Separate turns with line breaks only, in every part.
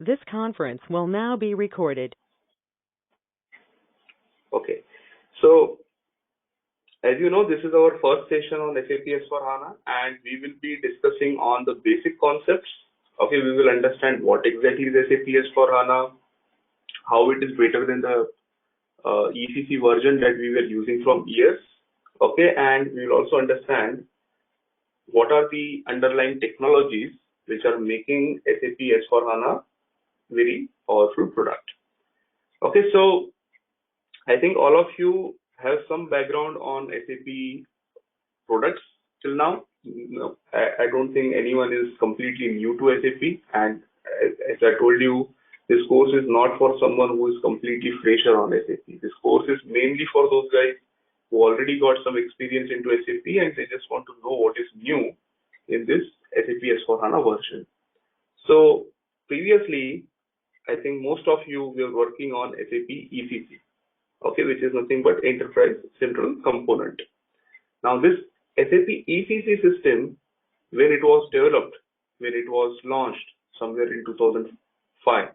This conference will now be recorded.
Okay. So, as you know, this is our first session on SAP S/4HANA, and we will be discussing on the basic concepts. Okay, we will understand what exactly is SAP S/4HANA, how it is better than the ECC version that we were using from years. Okay, and we will also understand what are the underlying technologies which are making SAP S/4HANA very powerful product. Okay, so I think all of you have some background on SAP products till now. No, I don't think anyone is completely new to SAP. And as I told you, this course is not for someone who is completely fresher on SAP. This course is mainly for those guys who already got some experience into SAP and they just want to know what is new in this SAP S/4HANA version. So previously, I think most of you were working on SAP ECC, okay, which is nothing but Enterprise Central Component. Now this SAP ECC system, when it was developed, when it was launched somewhere in 2005,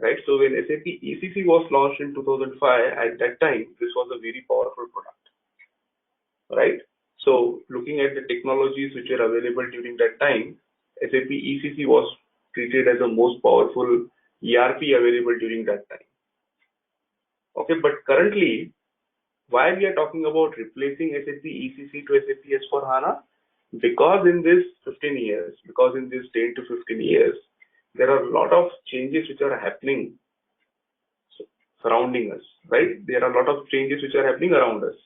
right? So when SAP ECC was launched in 2005, at that time, this was a very powerful product, right? So looking at the technologies which were available during that time, SAP ECC was treated as the most powerful ERP available during that time. Okay, but currently, why we are talking about replacing SAP ECC to SAP S/4HANA? Because in this 15 years, because in this 10 to 15 years, there are a lot of changes which are happening surrounding us, right? There are a lot of changes which are happening around us.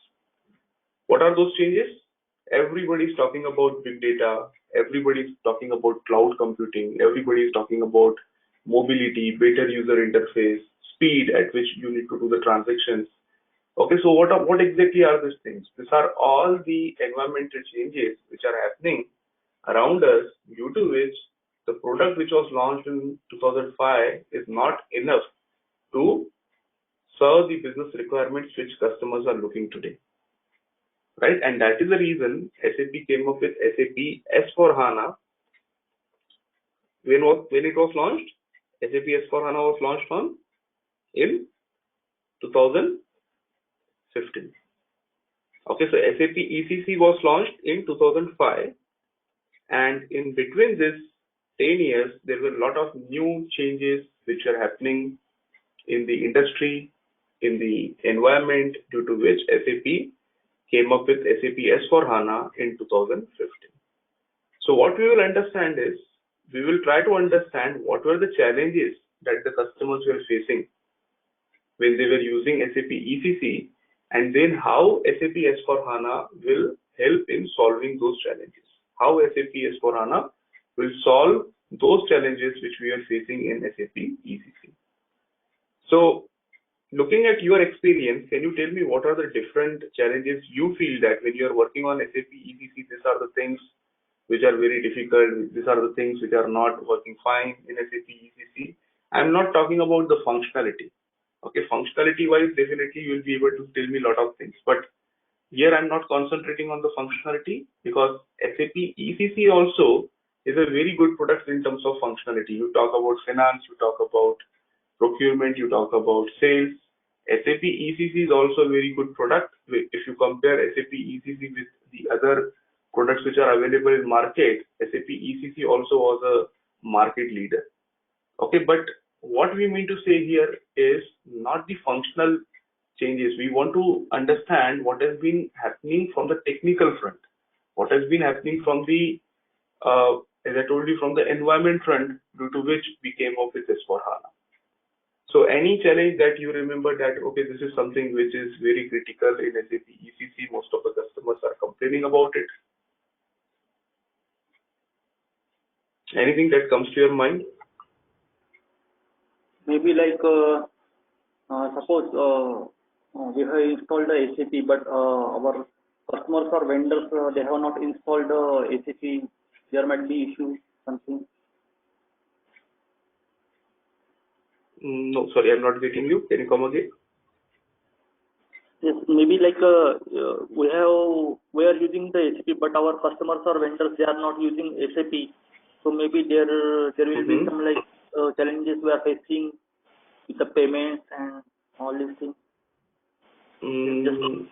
What are those changes? Everybody is talking about big data. Everybody is talking about cloud computing. Everybody is talking about mobility, better user interface, speed at which you need to do the transactions. Okay, so what exactly are these things? These are all the environmental changes which are happening around us, due to which the product which was launched in 2005 is not enough to serve the business requirements which customers are looking today, right? And that is the reason SAP came up with SAP S/4HANA. When it was launched, SAP S/4HANA was launched in 2015. Okay, so SAP ECC was launched in 2005, and in between this 10 years, there were a lot of new changes which are happening in the industry, in the environment, due to which SAP came up with SAP S/4HANA in 2015. So what we will understand is, we will try to understand what were the challenges that the customers were facing when they were using SAP ECC, and then how SAP S/4HANA will help in solving those challenges. How SAP S/4HANA will solve those challenges which we are facing in SAP ECC. So, looking at your experience, can you tell me what are the different challenges you feel that when you are working on SAP ECC, these are the things which are very difficult, these are the things which are not working fine in SAP ECC. I'm not talking about the functionality. Okay, functionality wise, definitely you will be able to tell me a lot of things, but here I'm not concentrating on the functionality, because SAP ECC also is a very good product in terms of functionality. You talk about finance, you talk about procurement, you talk about sales. SAP ECC is also a very good product. If you compare SAP ECC with the other products which are available in market, SAP ECC also was a market leader. Okay, but what we mean to say here is not the functional changes. We want to understand what has been happening from the technical front, what has been happening from the, as I told you, from the environment front, due to which we came up with S/4HANA. So any challenge that you remember that, okay, this is something which is very critical in SAP ECC, most of the customers are complaining about it. Anything that comes to your mind?
Maybe like suppose we have installed the SAP, but our customers or vendors they have not installed the SAP. There might be issue something.
No, sorry, I'm not getting you. Can you come again?
Yes, maybe like we are using the SAP, but our customers or vendors they are not using SAP. So maybe there will be some like challenges we are facing with the payments and all these things?
No.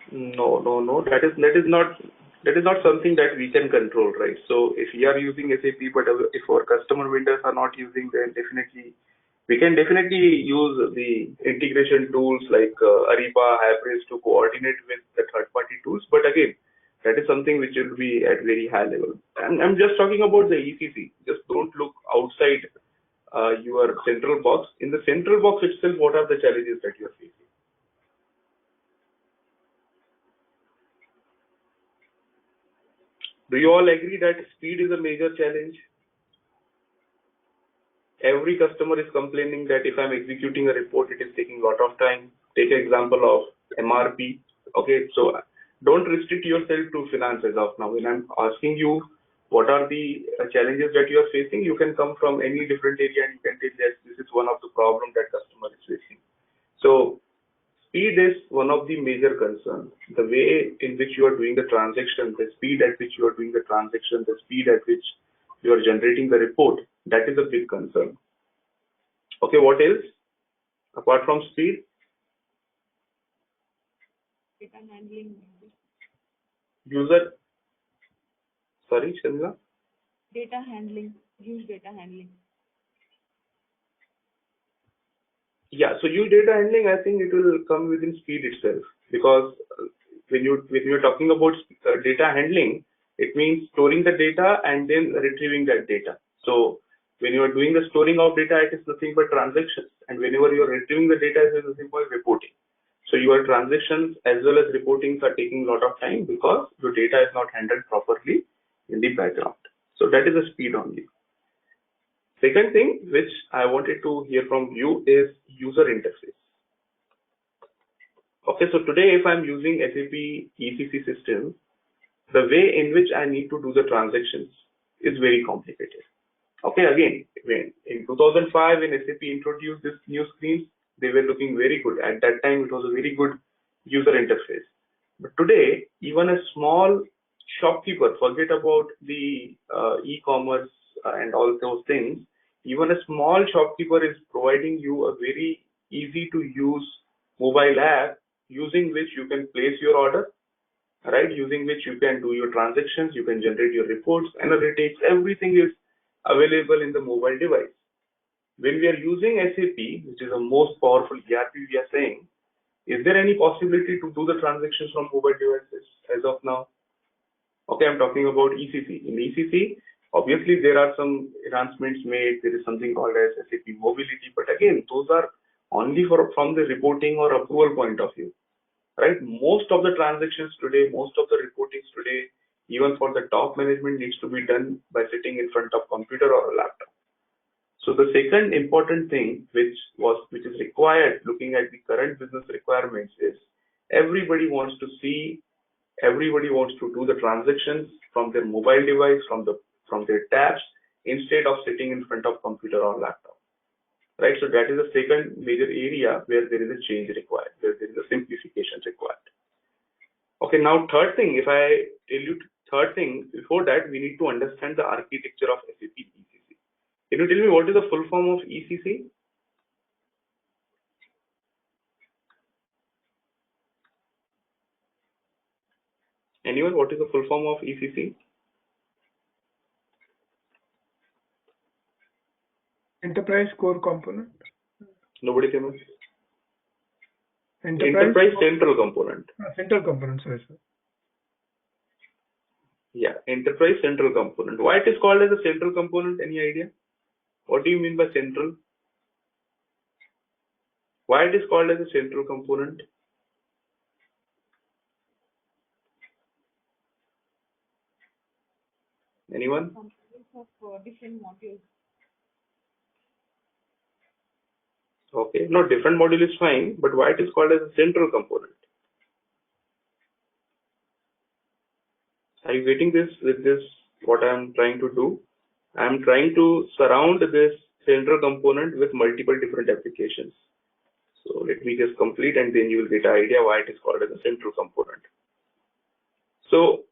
That is not something that we can control, right? So if we are using SAP, but if our customer vendors are not using, then definitely we can definitely use the integration tools like Ariba, Hybris to coordinate with the third-party tools. But again, that is something which will be at very high level. I'm just talking about the ECC. Just don't look outside your central box. In the central box itself, what are the challenges that you are facing? Do you all agree that speed is a major challenge? Every customer is complaining that if I'm executing a report, it is taking a lot of time. Take an example of MRP. Okay, so don't restrict yourself to finance as of now. When I'm asking you what are the challenges that you are facing, you can come from any different area and you can tell yes, this is one of the problems that customer is facing. So speed is one of the major concerns. The way in which you are doing the transaction, the speed at which you are doing the transaction, the speed at which you are generating the report, that is a big concern. Okay, what else? Apart from speed?
Data handling.
User, sorry, Shamila?
Data handling, huge data handling.
Yeah, so huge data handling, I think it will come within speed itself, because when you're talking about data handling, it means storing the data and then retrieving that data. So when you are doing the storing of data, it is nothing but transactions, and whenever you are retrieving the data, it is nothing but reporting. So your transactions as well as reportings are taking a lot of time because your data is not handled properly in the background. So that is the speed only. Second thing which I wanted to hear from you is user interface. Okay, so today if I'm using SAP ECC system, the way in which I need to do the transactions is very complicated. Okay, again, when in 2005 when SAP introduced this new screens, they were looking very good. At that time, it was a very good user interface. But today, even a small shopkeeper, forget about the e-commerce and all those things, even a small shopkeeper is providing you a very easy to use mobile app using which you can place your order, right? Using which you can do your transactions, you can generate your reports, analytics, everything is available in the mobile device. When we are using SAP, which is the most powerful ERP, we are saying, is there any possibility to do the transactions from mobile devices as of now? Okay, I'm talking about ECC. In ECC, obviously there are some enhancements made. There is something called as SAP mobility, but again, those are only from the reporting or approval point of view, right? Most of the transactions today, most of the reportings today, even for the top management, needs to be done by sitting in front of computer or a laptop. So the second important thing which is required looking at the current business requirements is everybody wants to do the transactions from their mobile device, from their tabs, instead of sitting in front of computer or laptop. Right? So that is the second major area where there is a change required, where there is a simplification required. Okay, now third thing, if I tell you third thing, before that we need to understand the architecture of SAP ECC. Can you tell me what is the full form of ECC? Anyone, what is the full form of ECC?
Enterprise core component.
Nobody can answer.
Enterprise
central component.
Central component, sorry, sir.
Yeah, enterprise central component. Why it is called as a central component? Any idea? What do you mean by central? Why it is called as a central component? Anyone?
Components of different modules.
Okay, no, different module is fine, but why it is called as a central component? Are you getting this with this, what I am trying to do? I am trying to surround this central component with multiple different applications. So let me just complete and then you will get an idea why it is called as a central component. So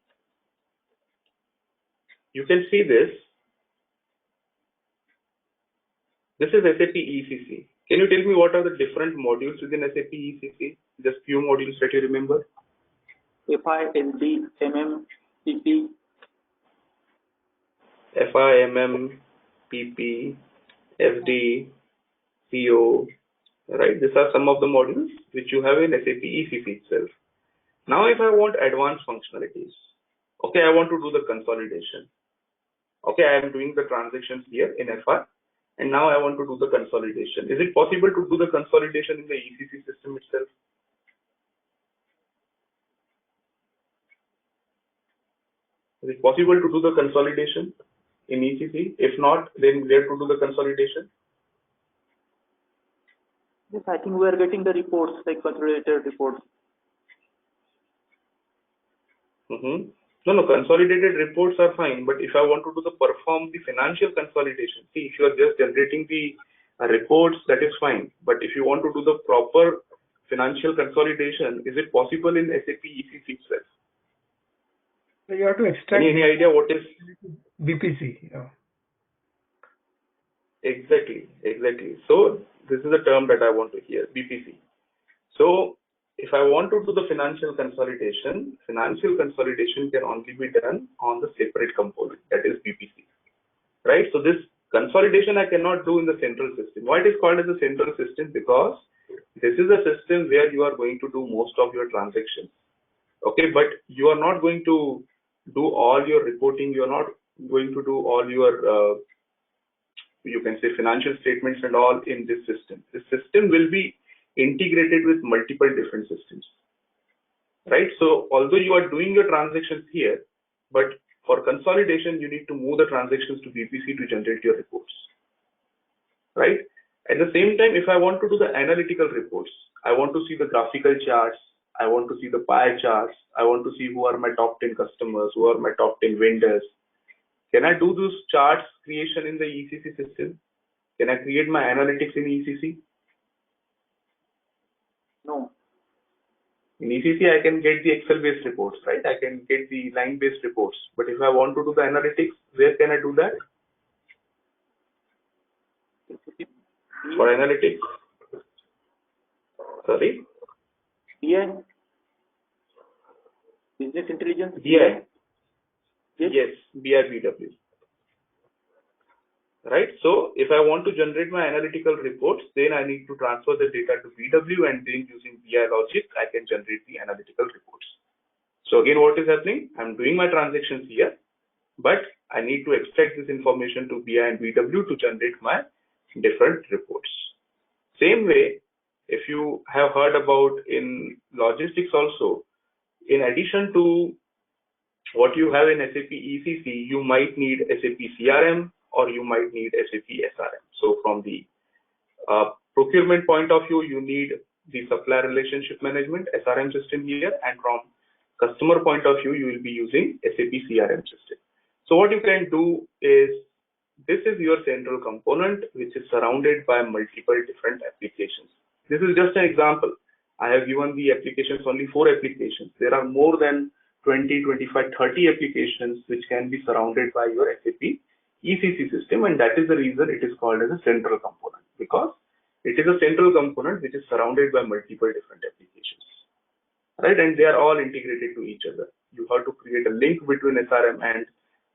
you can see this. This is SAP ECC. Can you tell me what are the different modules within SAP ECC? Just few modules that you remember.
FI, SD, MM, PP.
FI, MM, PP, FD, CO, right? These are some of the modules which you have in SAP ECC itself. Now, if I want advanced functionalities, okay, I want to do the consolidation. Okay, I am doing the transactions here in FI, and now I want to do the consolidation. Is it possible to do the consolidation in the ECC system itself? Is it possible to do the consolidation in ECC? If not, then where to do the consolidation?
Yes, I think we are getting the reports, like consolidated reports.
No, consolidated reports are fine, but if I want to do perform the financial consolidation, see, if you are just generating the reports, that is fine. But if you want to do the proper financial consolidation, is it possible in SAP ECC itself?
So you have to extract
Any idea what is
BPC? Yeah.
exactly? So this is the term that I want to hear, BPC. So if I want to do the financial consolidation can only be done on the separate component, that is BPC, right? So this consolidation I cannot do in the central system. Why it is called as a central system? Because this is a system where you are going to do most of your transactions, okay? But you are not going to do all your reporting. You are not going to do all your you can say financial statements and all in this system. This system will be integrated with multiple different systems, right? So although you are doing your transactions here, but for consolidation, you need to move the transactions to BPC to generate your reports, right? At the same time, if I want to do the analytical reports, I want to see the graphical charts, I want to see the pie charts, I want to see who are my top 10 customers, who are my top 10 vendors. Can I do those charts creation in the ECC system? Can I create my analytics in ECC?
No.
In ECC, I can get the Excel-based reports, right? I can get the line-based reports. But if I want to do the analytics, where can I do that? For analytics? Sorry?
BI, business intelligence.
BI.
Yes.
Yes, BI/BW. Right? So if I want to generate my analytical reports, then I need to transfer the data to BW, and then using BI logic, I can generate the analytical reports. So again, what is happening? I'm doing my transactions here, but I need to extract this information to BI and BW to generate my different reports. Same way, if you have heard about in logistics also, in addition to what you have in SAP ECC, you might need SAP CRM or you might need SAP SRM. So from the procurement point of view, you need the supplier relationship management SRM system here, and from customer point of view, you will be using SAP CRM system. So what you can do is, this is your central component which is surrounded by multiple different applications. This is just an example. I have given the applications, only 4 applications. There are more than 20, 25, 30 applications which can be surrounded by your SAP ECC system, and that is the reason it is called as a central component, because it is a central component which is surrounded by multiple different applications, right? And they are all integrated to each other. You have to create a link between SRM and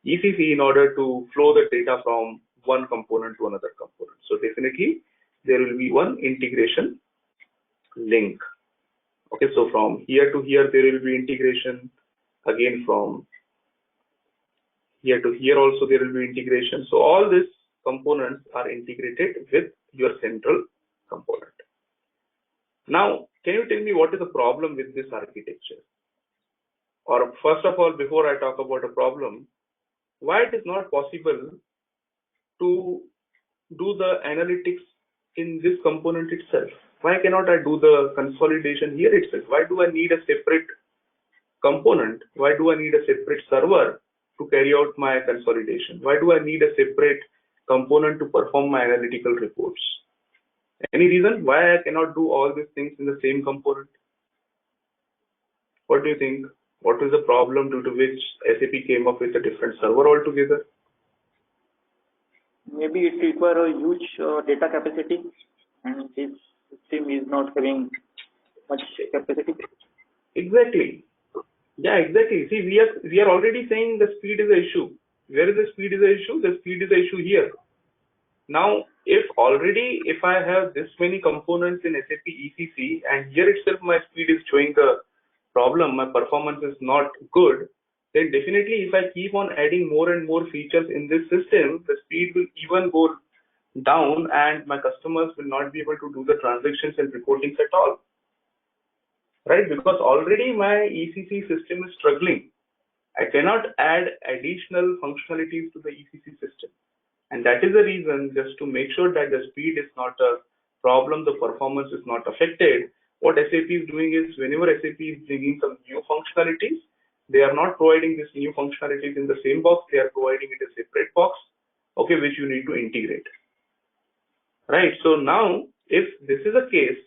ECC in order to flow the data from one component to another component. So definitely there will be one integration link. Okay, so from here to here there will be integration. Again, from here to here also there will be integration. So all these components are integrated with your central component. Now, can you tell me what is the problem with this architecture? Or first of all, before I talk about a problem, why it is not possible to do the analytics in this component itself? Why cannot I do the consolidation here itself? Why do I need a separate component? Why do I need a separate server to carry out my consolidation? Why do I need a separate component to perform my analytical reports? Any reason why I cannot do all these things in the same component? What do you think? What is the problem due to which SAP came up with a different server altogether?
maybe it requires a huge data capacity, and this system is not having much capacity.
Exactly. Yeah, exactly. See, we are already saying the speed is the issue. Where is the speed is the issue? The speed is the issue here. Now, if I have this many components in SAP ECC and here itself my speed is showing the problem, my performance is not good, then definitely if I keep on adding more and more features in this system, the speed will even go down and my customers will not be able to do the transactions and reportings at all. Right? Because already my ECC system is struggling. I cannot add additional functionalities to the ECC system. And that is the reason, just to make sure that the speed is not a problem, the performance is not affected. What SAP is doing is, whenever SAP is bringing some new functionalities, they are not providing these new functionalities in the same box, they are providing it a separate box, okay, which you need to integrate. Right, so now, if this is a case,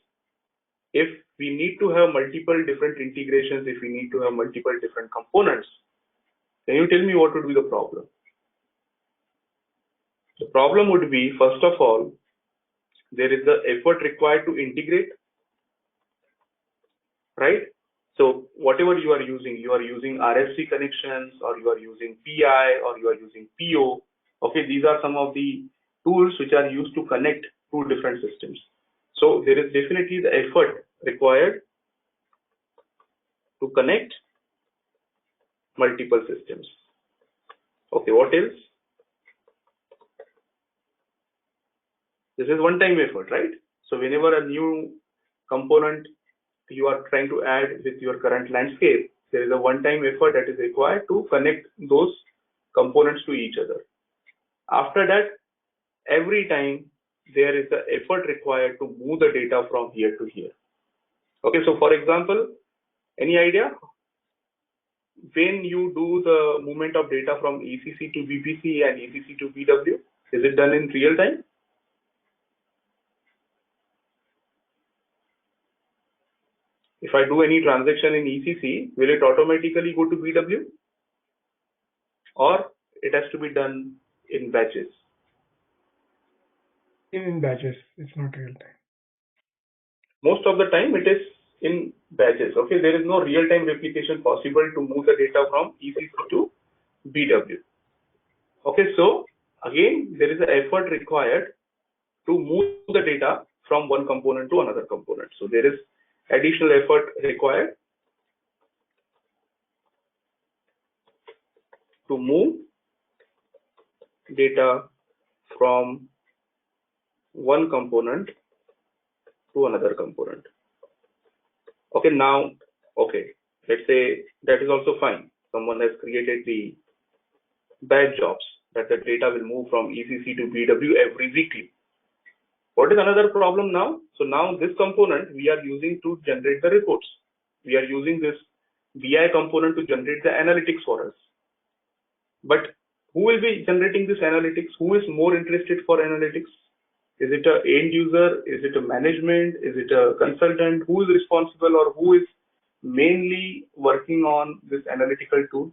if we need to have multiple different integrations, if we need to have multiple different components, can you tell me what would be the problem? The problem would be, first of all, there is the effort required to integrate, right? So whatever you are using RFC connections, or you are using PI, or you are using PO. Okay, these are some of the tools which are used to connect two different systems. So there is definitely the effort required to connect multiple systems. Okay, what else? This is one-time effort, right? So whenever a new component you are trying to add with your current landscape, there is a one-time effort that is required to connect those components to each other. After that, every time there is the effort required to move the data from here to here. Okay, so for example, any idea? When you do the movement of data from ECC to BPC and ECC to BW, is it done in real time? If I do any transaction in ECC, will it automatically go to BW? Or it has to be done in batches?
In batches, it's not real time.
Most of the time it is in batches. Okay, there is no real-time replication possible to move the data from ECC to BW. Okay, so again, there is an effort required to move the data from one component to another component. So there is additional effort required to move data from one component to another component. Okay, now, okay, let's say that is also fine. Someone has created the batch jobs that the data will move from ECC to BW every weekly. What is another problem now? So now this component we are using to generate the reports. We are using this BI component to generate the analytics for us. But who will be generating this analytics? Who is more interested for analytics? Is it an end user? Is it a management? Is it a consultant? Who is responsible, or who is mainly working on this analytical tool?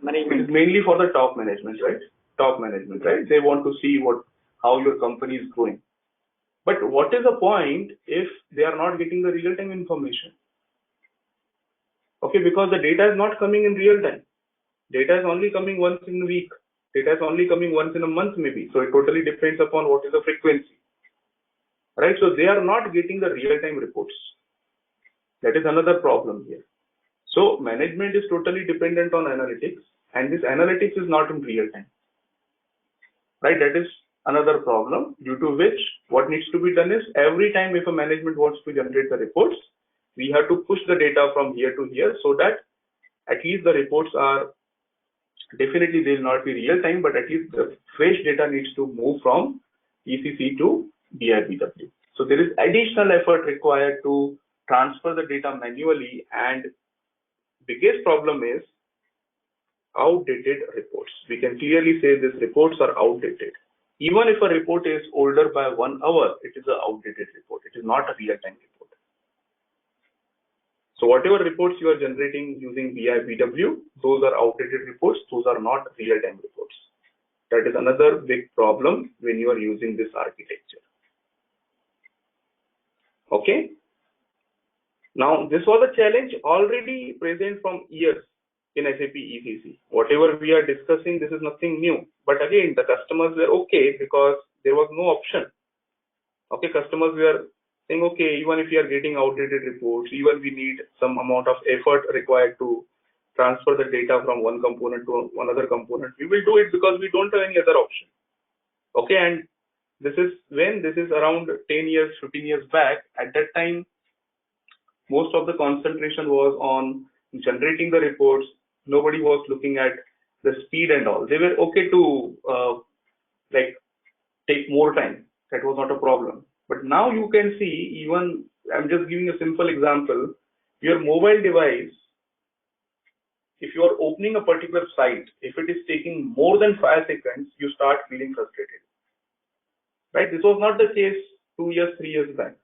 Management.
It is mainly for the top management, right? Top management, right? They want to see how your company is growing. But what is the point if they are not getting the real-time information? Okay, because the data is not coming in real time. Data is only coming once in a week. Data is only coming once in a month maybe. So it totally depends upon what is the frequency. Right? So they are not getting the real-time reports. That is another problem here. So management is totally dependent on analytics, and this analytics is not in real time. Right? That is another problem, due to which what needs to be done is, every time if a management wants to generate the reports, we have to push the data from here to here, so that at least the reports are, definitely they will not be real time, but at least the fresh data needs to move from ECC to BW. So there is additional effort required to transfer the data manually, and biggest problem is outdated reports. We can clearly say these reports are outdated. Even if a report is older by 1 hour, it is an outdated report. It is not a real-time report. So whatever reports you are generating using BI BW, those are outdated reports. Those are not real-time reports. That is another big problem when you are using this architecture. Okay. Now, this was a challenge already present from years in SAP ECC. Whatever we are discussing, this is nothing new. But again, the customers were okay because there was no option. Okay, customers were saying, okay, even if we are getting outdated reports, even we need some amount of effort required to transfer the data from one component to another component, we will do it because we don't have any other option. Okay, and this is around 10 years, 15 years back. At that time, most of the concentration was on generating the reports. Nobody was looking at the speed and all. They were okay to like take more time. That was not a problem. But now you can see, even I'm just giving a simple example, your mobile device, if you are opening a particular site, if it is taking more than 5 seconds, you start feeling frustrated. Right? This was not the case 2 years, 3 years back.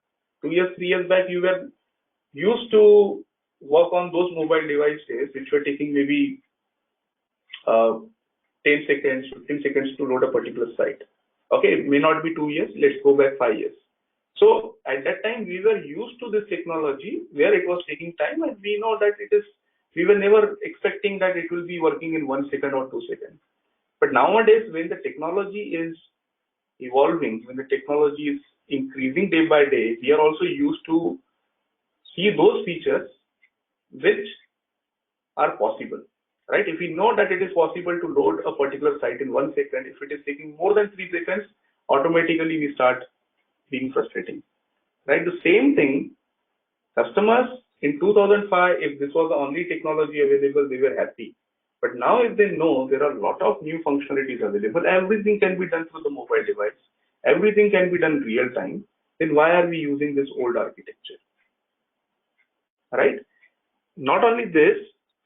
2 years, 3 years back, you were used to work on those mobile devices which were taking maybe 10 seconds, 15 seconds to load a particular site. Okay, it may not be 2 years, let's go back 5 years. So at that time, we were used to this technology where it was taking time, and we know that we were never expecting that it will be working in 1 second or 2 seconds. But nowadays, when the technology is evolving, when the technology is increasing day by day, we are also used to see those features which are possible, right? If we know that it is possible to load a particular site in 1 second, if it is taking more than 3 seconds, automatically we start being frustrating, right? The same thing, customers in 2005, if this was the only technology available, they were happy. But now if they know there are a lot of new functionalities available, everything can be done through the mobile device, everything can be done real time, then why are we using this old architecture, right? Not only this,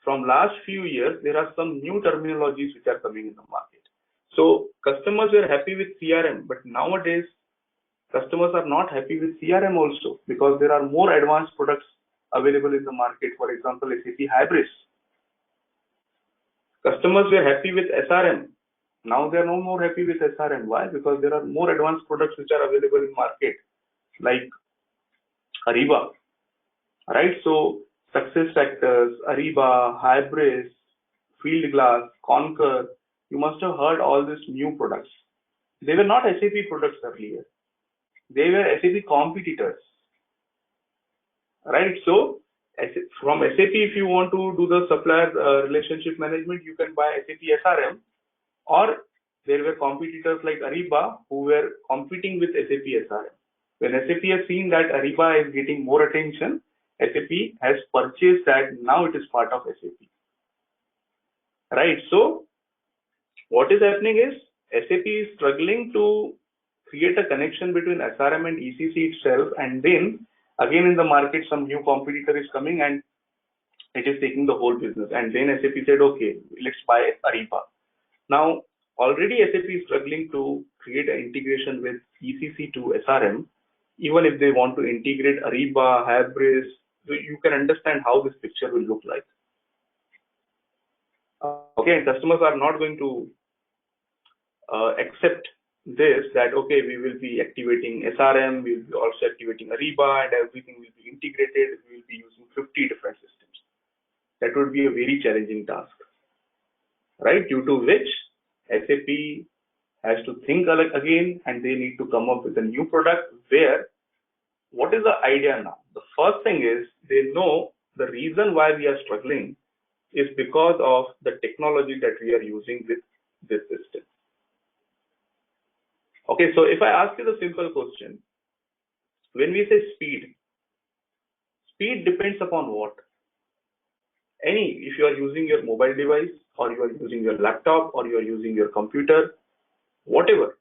from last few years, there are some new terminologies which are coming in the market. So customers were happy with CRM, but nowadays customers are not happy with CRM also because there are more advanced products available in the market. For example, SAP Hybris. Customers were happy with SRM. Now they are no more happy with SRM. Why? Because there are more advanced products which are available in market, like Ariba, right? So Success Factors, Ariba, Hybris, Fieldglass, Concur, you must have heard all these new products. They were not SAP products earlier. They were SAP competitors, right? So from SAP, if you want to do the supplier relationship management, you can buy SAP SRM, or there were competitors like Ariba who were competing with SAP SRM. When SAP has seen that Ariba is getting more attention, SAP has purchased that. Now it is part of SAP, right? So what is happening is SAP is struggling to create a connection between SRM and ECC itself, and then again in the market some new competitor is coming and it is taking the whole business. And then SAP said, okay, let's buy Ariba. Now already SAP is struggling to create an integration with ECC to SRM. Even if they want to integrate Ariba, Hybris, you can understand how this picture will look like. Okay, and customers are not going to accept this, that okay, we will be activating SRM, we will be also activating Ariba, and everything will be integrated. We will be using 50 different systems. That would be a very challenging task, right? Due to which SAP has to think again, and they need to come up with a new product where, what is the idea now? The first thing is they know the reason why we are struggling is because of the technology that we are using with this system. Okay, so if I ask you the simple question, when we say speed, speed depends upon what? If you are using your mobile device, or you are using your laptop, or you are using your computer, whatever,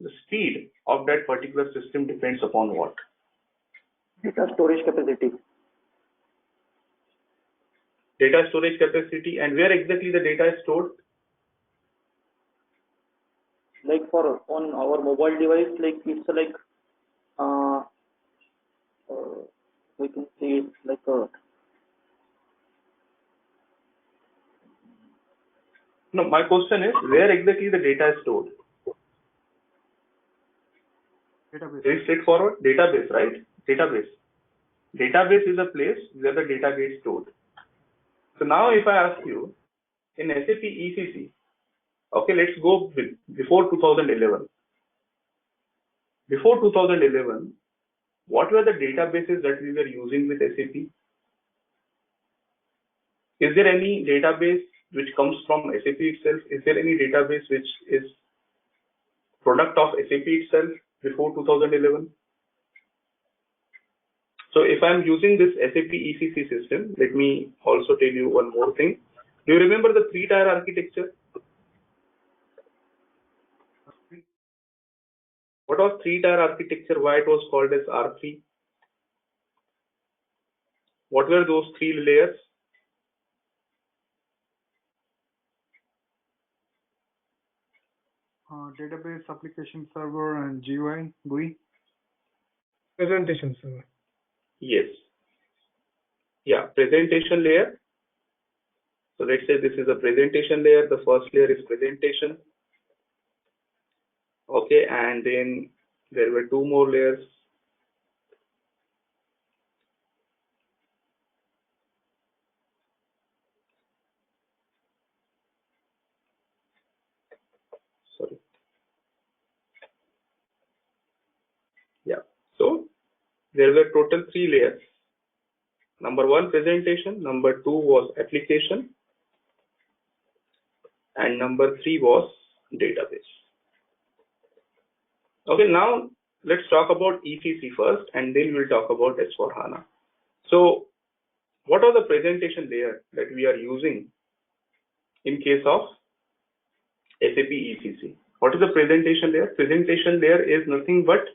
the speed of that particular system depends upon what?
Data storage capacity.
Data storage capacity, and where exactly the data is stored?
Like for on our mobile device, like it's like we can say it's like a
No, my question is where exactly the data is stored?
Database.
Very straightforward. Database, right? Database. Database is a place where the data gets stored. So now if I ask you, in SAP ECC, okay, let's go before 2011. Before 2011, what were the databases that we were using with SAP? Is there any database which comes from SAP itself? Is there any database which is product of SAP itself before 2011? So if I'm using this SAP ECC system, let me also tell you one more thing. Do you remember the three-tier architecture? What was three-tier architecture? Why it was called as R3? What were those three layers?
Database, application server, and GUI.
Presentation server.
Yes. Yeah, presentation layer. So let's say this is a presentation layer. The first layer is presentation. Okay, and then there were two more layers. Sorry. Yeah. So there were total three layers. Number one, presentation. Number two was application. And number three was database. Okay, now let's talk about ECC first, and then we'll talk about S/4HANA. So what are the presentation layer that we are using in case of SAP ECC? What is the presentation layer? Presentation layer is nothing but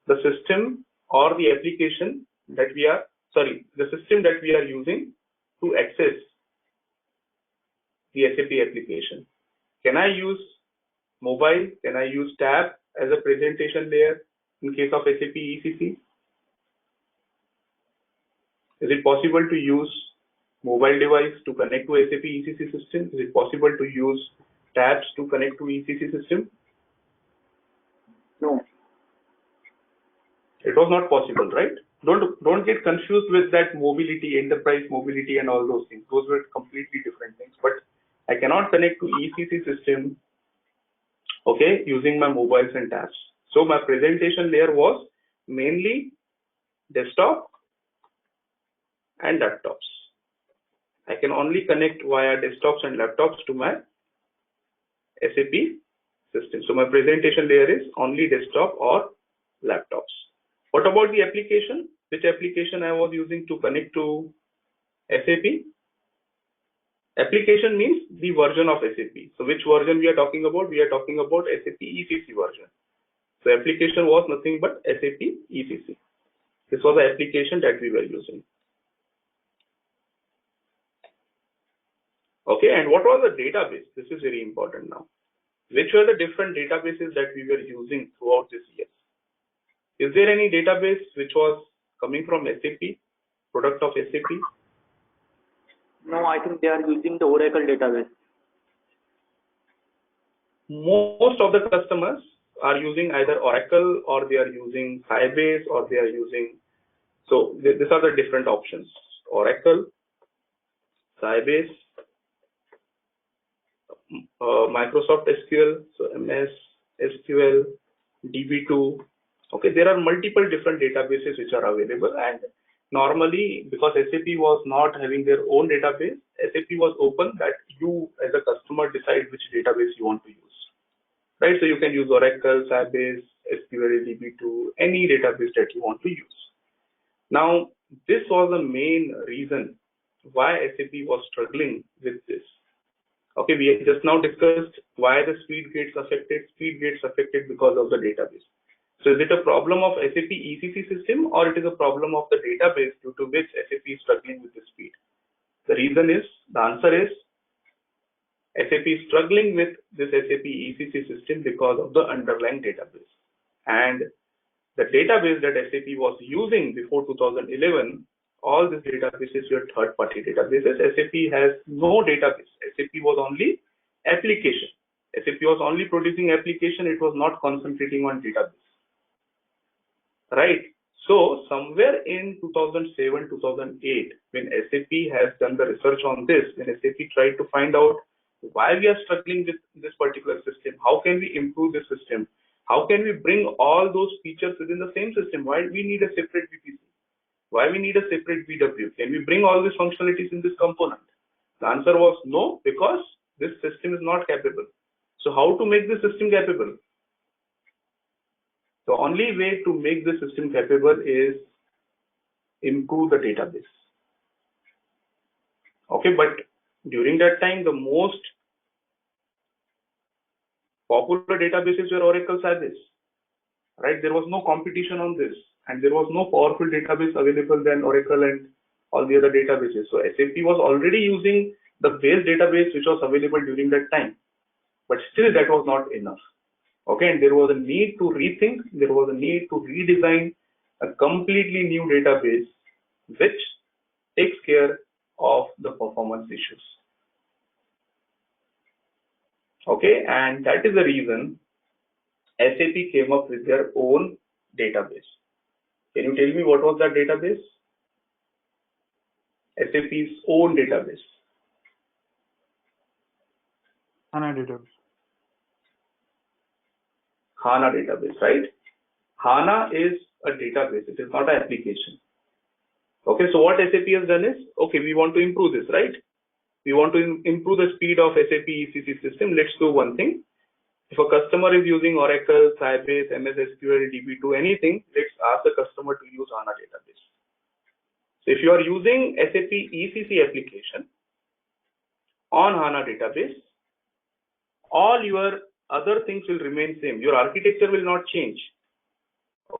the system or the application that we are, the system that we are using to access the SAP application. Can I use mobile? Can I use tab as a presentation layer in case of SAP ECC? Is it possible to use mobile device to connect to SAP ECC system? Is it possible to use tabs to connect to ECC system?
No.
It was not possible, right? Don't get confused with that mobility, enterprise mobility, and all those things. Those were completely different things. But I cannot connect to ECC system, okay, using my mobiles and tabs. So my presentation layer was mainly desktop and laptops. I can only connect via desktops and laptops to my SAP system. So my presentation layer is only desktop or laptops. What about the application? Which application I was using to connect to SAP? Application means the version of SAP. So which version we are talking about? We are talking about SAP ECC version. So application was nothing but SAP ECC. This was the application that we were using. Okay, and what was the database? This is very important now. Which were the different databases that we were using throughout this year? Is there any database which was coming from SAP, product of SAP?
No, I think they are using the Oracle database.
Most of the customers are using either Oracle, or they are using Sybase, or they are using, so these are the different options: Oracle, Sybase, Microsoft SQL, so MS SQL, DB2. Okay, there are multiple different databases which are available, and normally because SAP was not having their own database, SAP was open that you as a customer decide which database you want to use, right? So you can use Oracle, Sybase, SQL, DB2, any database that you want to use. Now, this was the main reason why SAP was struggling with this. Okay, we just now discussed why the speed gets affected. Speed gets affected because of the database. So is it a problem of SAP ECC system, or it is a problem of the database due to which SAP is struggling with the speed? The answer is SAP is struggling with this SAP ECC system because of the underlying database. And the database that SAP was using before 2011, all these databases were third-party databases. SAP has no database. SAP was only application. SAP was only producing application, it was not concentrating on database. Right? So somewhere in 2007, 2008, when SAP has done the research on this, when SAP tried to find out why we are struggling with this particular system, how can we improve the system, how can we bring all those features within the same system, why we need a separate VPC, why we need a separate BW, can we bring all these functionalities in this component? The answer was no, because this system is not capable. So how to make the system capable? The only way to make the system capable is improve the database. Okay, but during that time, the most popular databases were Oracle Sybase, right? There was no competition on this, and there was no powerful database available than Oracle and all the other databases. So SAP was already using the base database which was available during that time, but still that was not enough. Okay, and there was a need to rethink, there was a need to redesign a completely new database which takes care of the performance issues. Okay, and that is the reason SAP came up with their own database. Can you tell me what was that database? SAP's own database.
HANA database.
HANA database, right? HANA is a database, it is not an application. Okay, so what SAP has done is, okay, we want to improve this, right? We want to improve the speed of SAP ECC system. Let's do one thing. If a customer is using Oracle, Sybase, MS SQL, DB2, anything, let's ask the customer to use HANA database. So if you are using SAP ECC application on HANA database, all your other things will remain same. Your architecture will not change.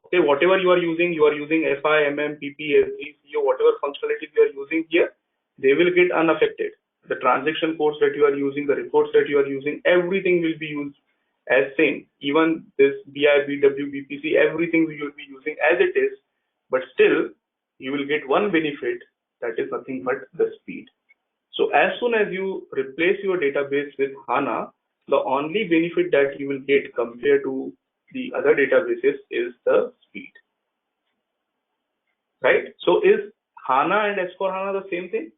Okay, whatever you are using FI, MM, PP, SD, CO, whatever functionalities you are using here, they will get unaffected. The transaction codes that you are using, the reports that you are using, everything will be used as same. Even this BI, BW, BPC, everything you will be using as it is, but still you will get one benefit, that is nothing but the speed. So as soon as you replace your database with HANA, the only benefit that you will get compared to the other databases is the speed. Right? So is HANA and S4HANA the same thing?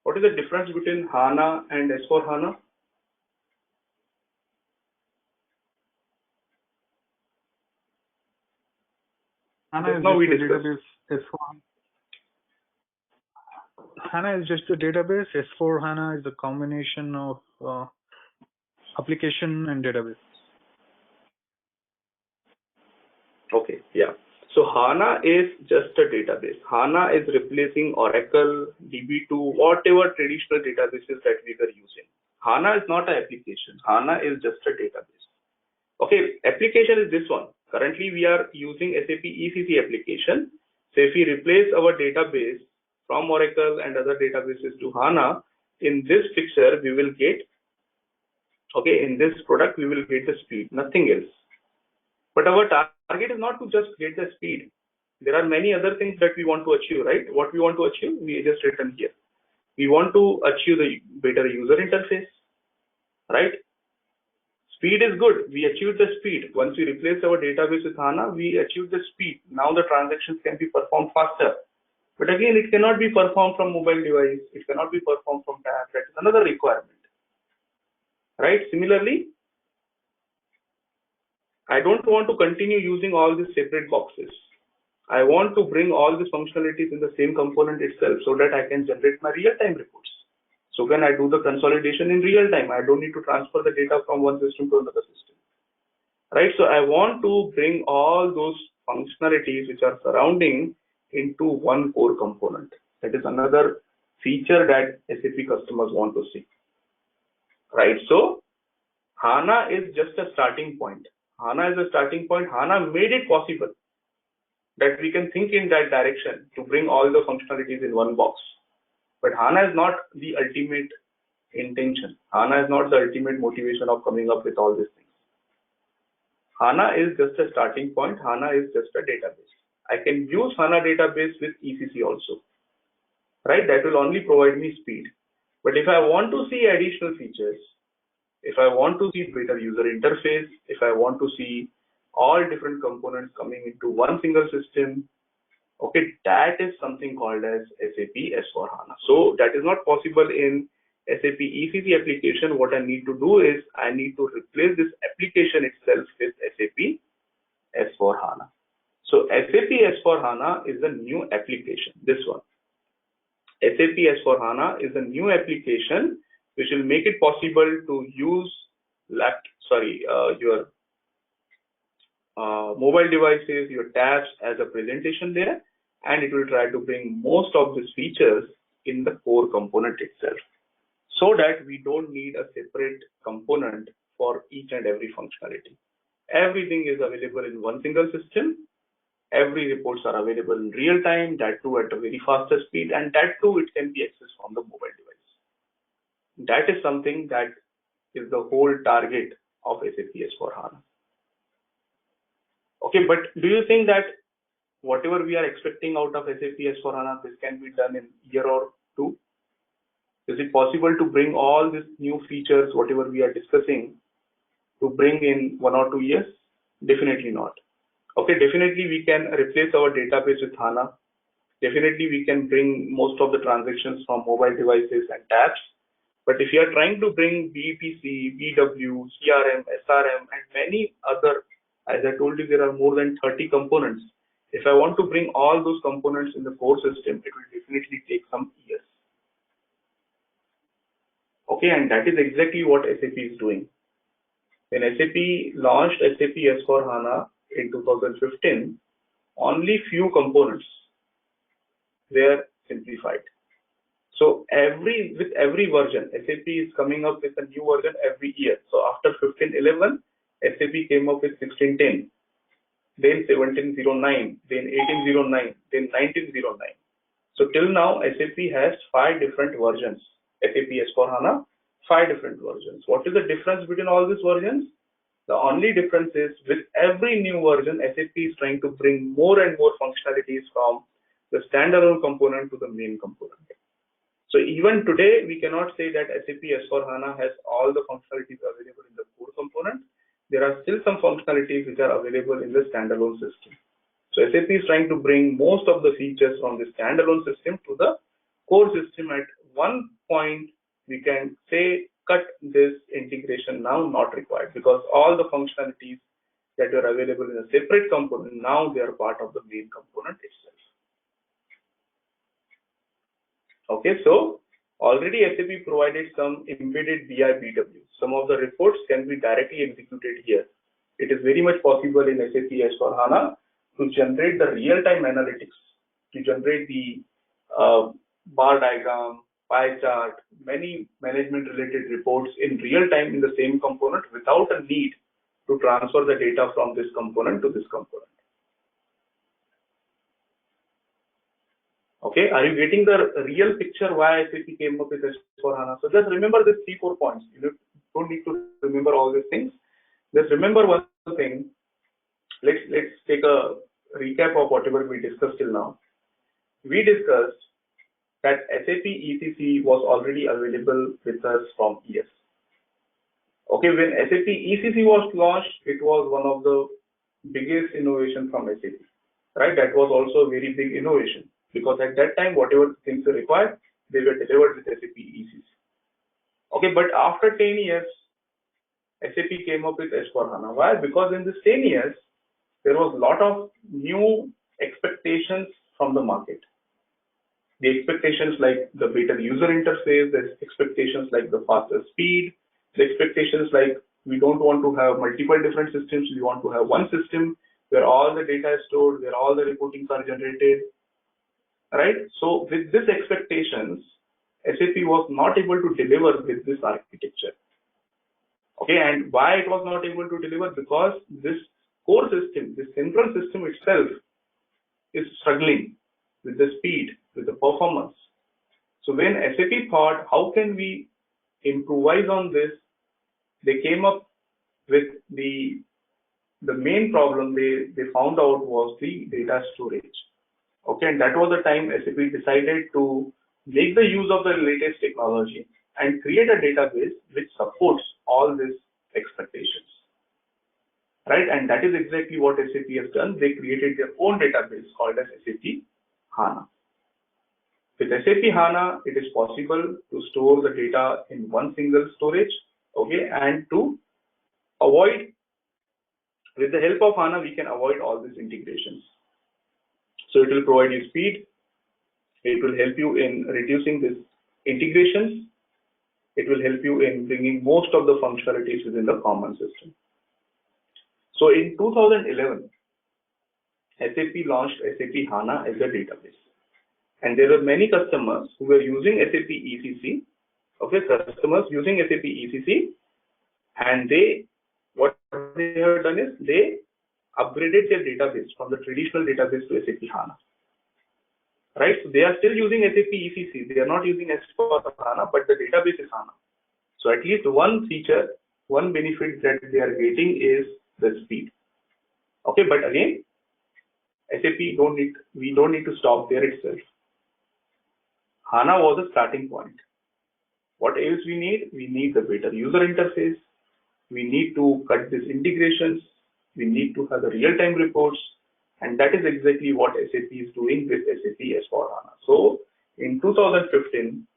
What is the difference between HANA and S4HANA?
HANA is
Now we
just a
discussed.
database. HANA is just a database. S4 HANA is a combination of application and database.
Okay, yeah. So HANA is just a database. HANA is replacing Oracle, DB2, whatever traditional databases that we were using. HANA is not an application. HANA is just a database. Okay, application is this one. Currently, we are using SAP ECC application. So if we replace our database from Oracle and other databases to HANA, in this picture, we will get, okay, in this product, we will get the speed, nothing else. But our target is not to just get the speed. There are many other things that we want to achieve, right? What we want to achieve, we just written here. We want to achieve the better user interface, right? Speed is good. We achieved the speed. Once we replace our database with HANA, we achieved the speed. Now the transactions can be performed faster. But again, it cannot be performed from mobile device. It cannot be performed from tab. That is another requirement, right? Similarly, I don't want to continue using all these separate boxes. I want to bring all these functionalities in the same component itself so that I can generate my real-time reports. So when I do the consolidation in real time, I don't need to transfer the data from one system to another system. Right? So I want to bring all those functionalities which are surrounding into one core component. That is another feature that SAP customers want to see. Right? So HANA is just a starting point. HANA is a starting point. HANA made it possible that we can think in that direction to bring all the functionalities in one box. But HANA is not the ultimate intention. HANA is not the ultimate motivation of coming up with all these things. HANA is just a starting point. HANA is just a database. I can use HANA database with ECC also. Right? That will only provide me speed. But if I want to see additional features, if I want to see better user interface, if I want to see all different components coming into one single system, okay, that is something called as SAP S/4HANA. So that is not possible in SAP ECC application. What I need to do is I need to replace this application itself with SAP S/4HANA. So SAP S/4HANA is a new application. This one, SAP S/4HANA is a new application which will make it possible to use your mobile devices, your tabs as a presentation layer, and it will try to bring most of these features in the core component itself, so that we don't need a separate component for each and every functionality. Everything is available in one single system. Every reports are available in real time, that too at a very faster speed, and that too it can be accessed from the mobile device. That is something that is the whole target of SAP S/4HANA. Okay, but do you think that whatever we are expecting out of SAP S/4HANA, this can be done in a year or two? Is it possible to bring all these new features, whatever we are discussing, to bring in 1 or 2 years? Definitely not. Okay, definitely we can replace our database with HANA. Definitely we can bring most of the transactions from mobile devices and tabs. But if you are trying to bring BPC, BW, CRM, SRM, and many other, as I told you, there are more than 30 components. If I want to bring all those components in the core system, it will definitely take some years. Okay, and that is exactly what SAP is doing. When SAP launched SAP S/4HANA in 2015, only few components were simplified. So with every version, SAP is coming up with a new version every year. So after 15.11, SAP came up with 16.10, then 17.09, then 18.09, then 19.09. So till now, SAP has 5 different versions. SAP S/4HANA, 5 different versions. What is the difference between all these versions? The only difference is with every new version, SAP is trying to bring more and more functionalities from the standalone component to the main component. So even today, we cannot say that SAP S/4HANA has all the functionalities available in the core component. There are still some functionalities which are available in the standalone system. So SAP is trying to bring most of the features from the standalone system to the core system. At one point, we can say cut this integration now not required, because all the functionalities that are available in a separate component, now they are part of the main component itself. Okay, so already SAP provided some embedded BI BW. Some of the reports can be directly executed here. It is very much possible in SAP S/4HANA to generate the real-time analytics, to generate the bar diagram, pie chart, many management-related reports in real time in the same component without a need to transfer the data from this component to this component. Okay, are you getting the real picture why SAP came up with S/4HANA? So just remember these 3-4 points. You don't need to remember all these things. Just remember one thing. Let's take a recap of whatever we discussed till now. We discussed that SAP ECC was already available with us from years. Okay, when SAP ECC was launched, it was one of the biggest innovation from SAP, right? That was also a very big innovation, because at that time, whatever things were required, they were delivered with SAP ECC. Okay, but after 10 years, SAP came up with S/4HANA. Why? Because in these 10 years, there was a lot of new expectations from the market. The expectations like the better user interface, the expectations like the faster speed, the expectations like we don't want to have multiple different systems, we want to have one system where all the data is stored, where all the reportings are generated, right? So with these expectations, SAP was not able to deliver with this architecture. Okay, and why it was not able to deliver? Because this core system, this central system itself is struggling with the speed, with the performance. So when SAP thought, how can we improvise on this, they came up with the main problem they found out was the data storage. Okay, and that was the time SAP decided to make the use of the latest technology, and create a database which supports all these expectations. Right, and that is exactly what SAP has done. They created their own database called as SAP HANA. With SAP HANA, it is possible to store the data in one single storage, okay, and to avoid, with the help of HANA, we can avoid all these integrations. So it will provide you speed. It will help you in reducing these integrations. It will help you in bringing most of the functionalities within the common system. So in 2011, SAP launched SAP HANA as a database. And there were many customers who were using SAP ECC, okay, customers using SAP ECC, and what they have done is they upgraded their database from the traditional database to SAP HANA. Right, so they are still using SAP ECC. They are not using S/4HANA, but the database is HANA. So at least one feature, one benefit that they are getting is the speed. Okay, but again, SAP we don't need to stop there itself. HANA was a starting point. What else we need? We need the better user interface. We need to cut these integrations. We need to have the real-time reports. And that is exactly what SAP is doing with SAP S/4HANA. So in 2015,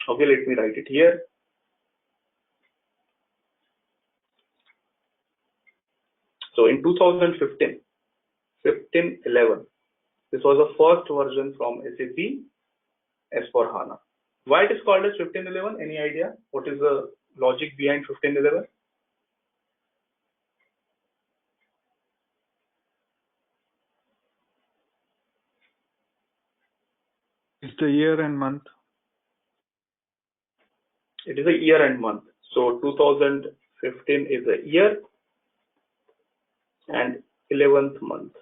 okay, let me write it here. So in 2015, 15.11, this was the first version from SAP S/4HANA. Why it is called as 15.11? Any idea? What is the logic behind 15.11?
It's the year and month.
It is a year and month. So 2015 is a year and 11th month.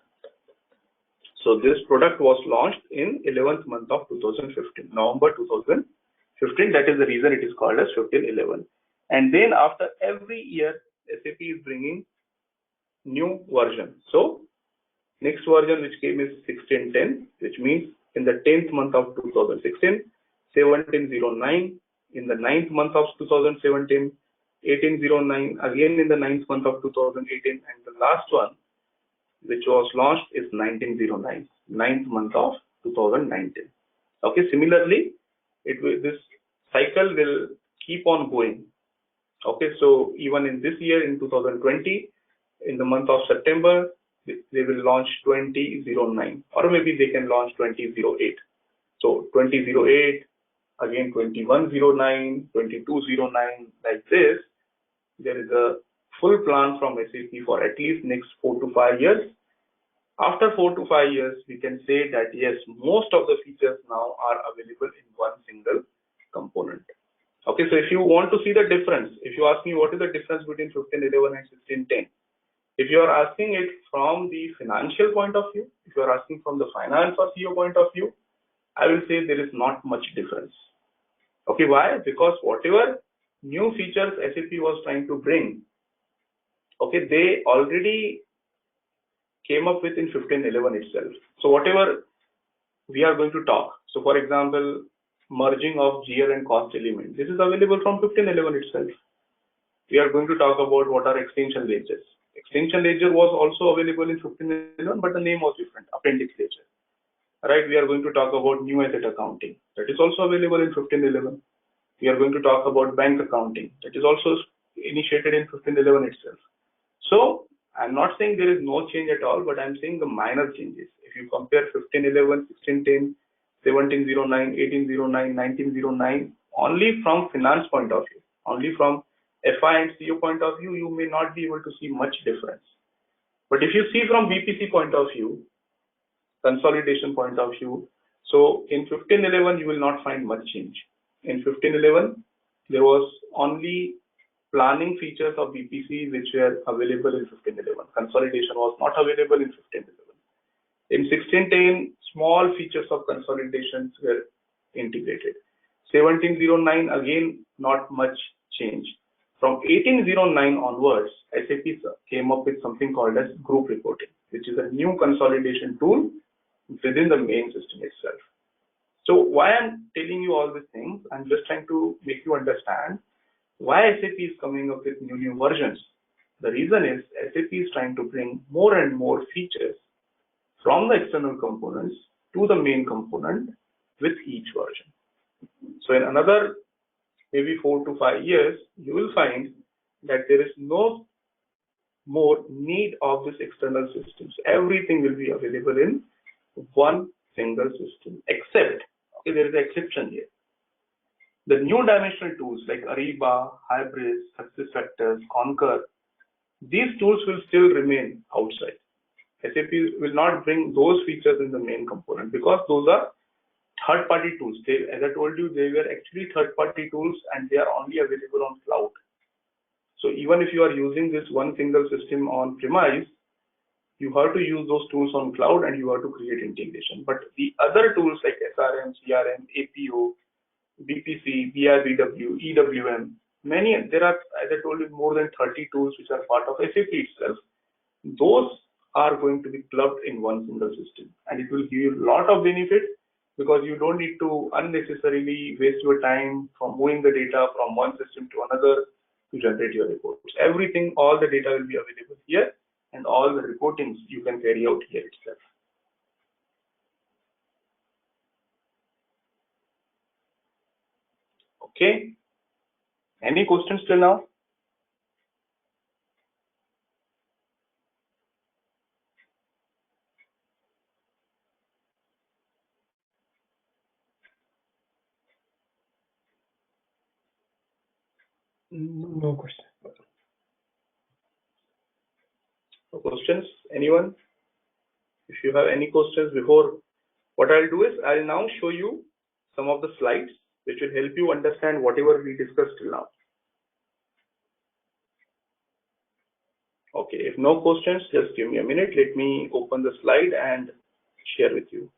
So this product was launched in 11th month of 2015, November 2015. That is the reason it is called as 15.11. And then after every year, SAP is bringing new version. So next version which came is 16.10, which means in the 10th month of 2016, 17.09, in the 9th month of 2017, 18.09, again in the 9th month of 2018, and the last one which was launched is 19.09, 9th month of 2019. Okay, similarly, this cycle will keep on going. Okay, so even in this year, in 2020, in the month of September, they will launch 20.09, or maybe they can launch 20.08. So 20.08, again 21.09, 22.09, like this. There is a full plan from SAP for at least next 4 to 5 years. After 4 to 5 years, we can say that yes, most of the features now are available in one single component. Okay, so if you want to see the difference, if you ask me what is the difference between 15.11 and 16.10, if you are asking it from the financial point of view, if you are asking from the finance or CEO point of view, I will say there is not much difference. Okay, why? Because whatever new features SAP was trying to bring, okay, they already came up with in 15.11 itself. So whatever we are going to talk, so for example, merging of GL and cost element, this is available from 15.11 itself. We are going to talk about what are extension ledgers. Extension ledger was also available in 15.11, but the name was different, appendix ledger. Right, we are going to talk about new asset accounting. That is also available in 15.11. We are going to talk about bank accounting. That is also initiated in 15.11 itself. So I'm not saying there is no change at all, but I'm saying the minor changes. If you compare 15.11, 16.10, 17.09, 18.09, 19.09, only from finance point of view, only from FI and CO point of view, you may not be able to see much difference. But if you see from BPC point of view, consolidation point of view, so in 15.11 you will not find much change. In 15.11 there was only planning features of BPC which were available in 15.11. Consolidation was not available in 15.11. In 16.10, small features of consolidations were integrated. 17.09, again not much change. From 18.09 onwards, SAP came up with something called as group reporting, which is a new consolidation tool within the main system itself. So why I'm telling you all these things, I'm just trying to make you understand why SAP is coming up with new versions. The reason is SAP is trying to bring more and more features from the external components to the main component with each version. So in another maybe 4 to 5 years, you will find that there is no more need of this external systems. Everything will be available in one single system, except, okay, there is an exception here. The new dimensional tools like Ariba, Hybris, SuccessFactors, Concur, these tools will still remain outside. SAP will not bring those features in the main component because those are third-party tools. As I told you, they were actually third-party tools and they are only available on cloud. So even if you are using this one single system on premise, you have to use those tools on cloud and you have to create integration. But the other tools like SRM, CRM, APO, BPC, BIBW, EWM, there are, as I told you, more than 30 tools which are part of SAP itself. Those are going to be clubbed in one single system and it will give you a lot of benefit because you don't need to unnecessarily waste your time from moving the data from one system to another to generate your reports. Everything, all the data will be available here and all the reportings you can carry out here itself. Okay. Any questions till now?
No question.
No questions? Anyone? If you have any questions before, what I'll do is I'll now show you some of the slides which will help you understand whatever we discussed till now. Okay, if no questions, just give me a minute. Let me open the slide and share with you.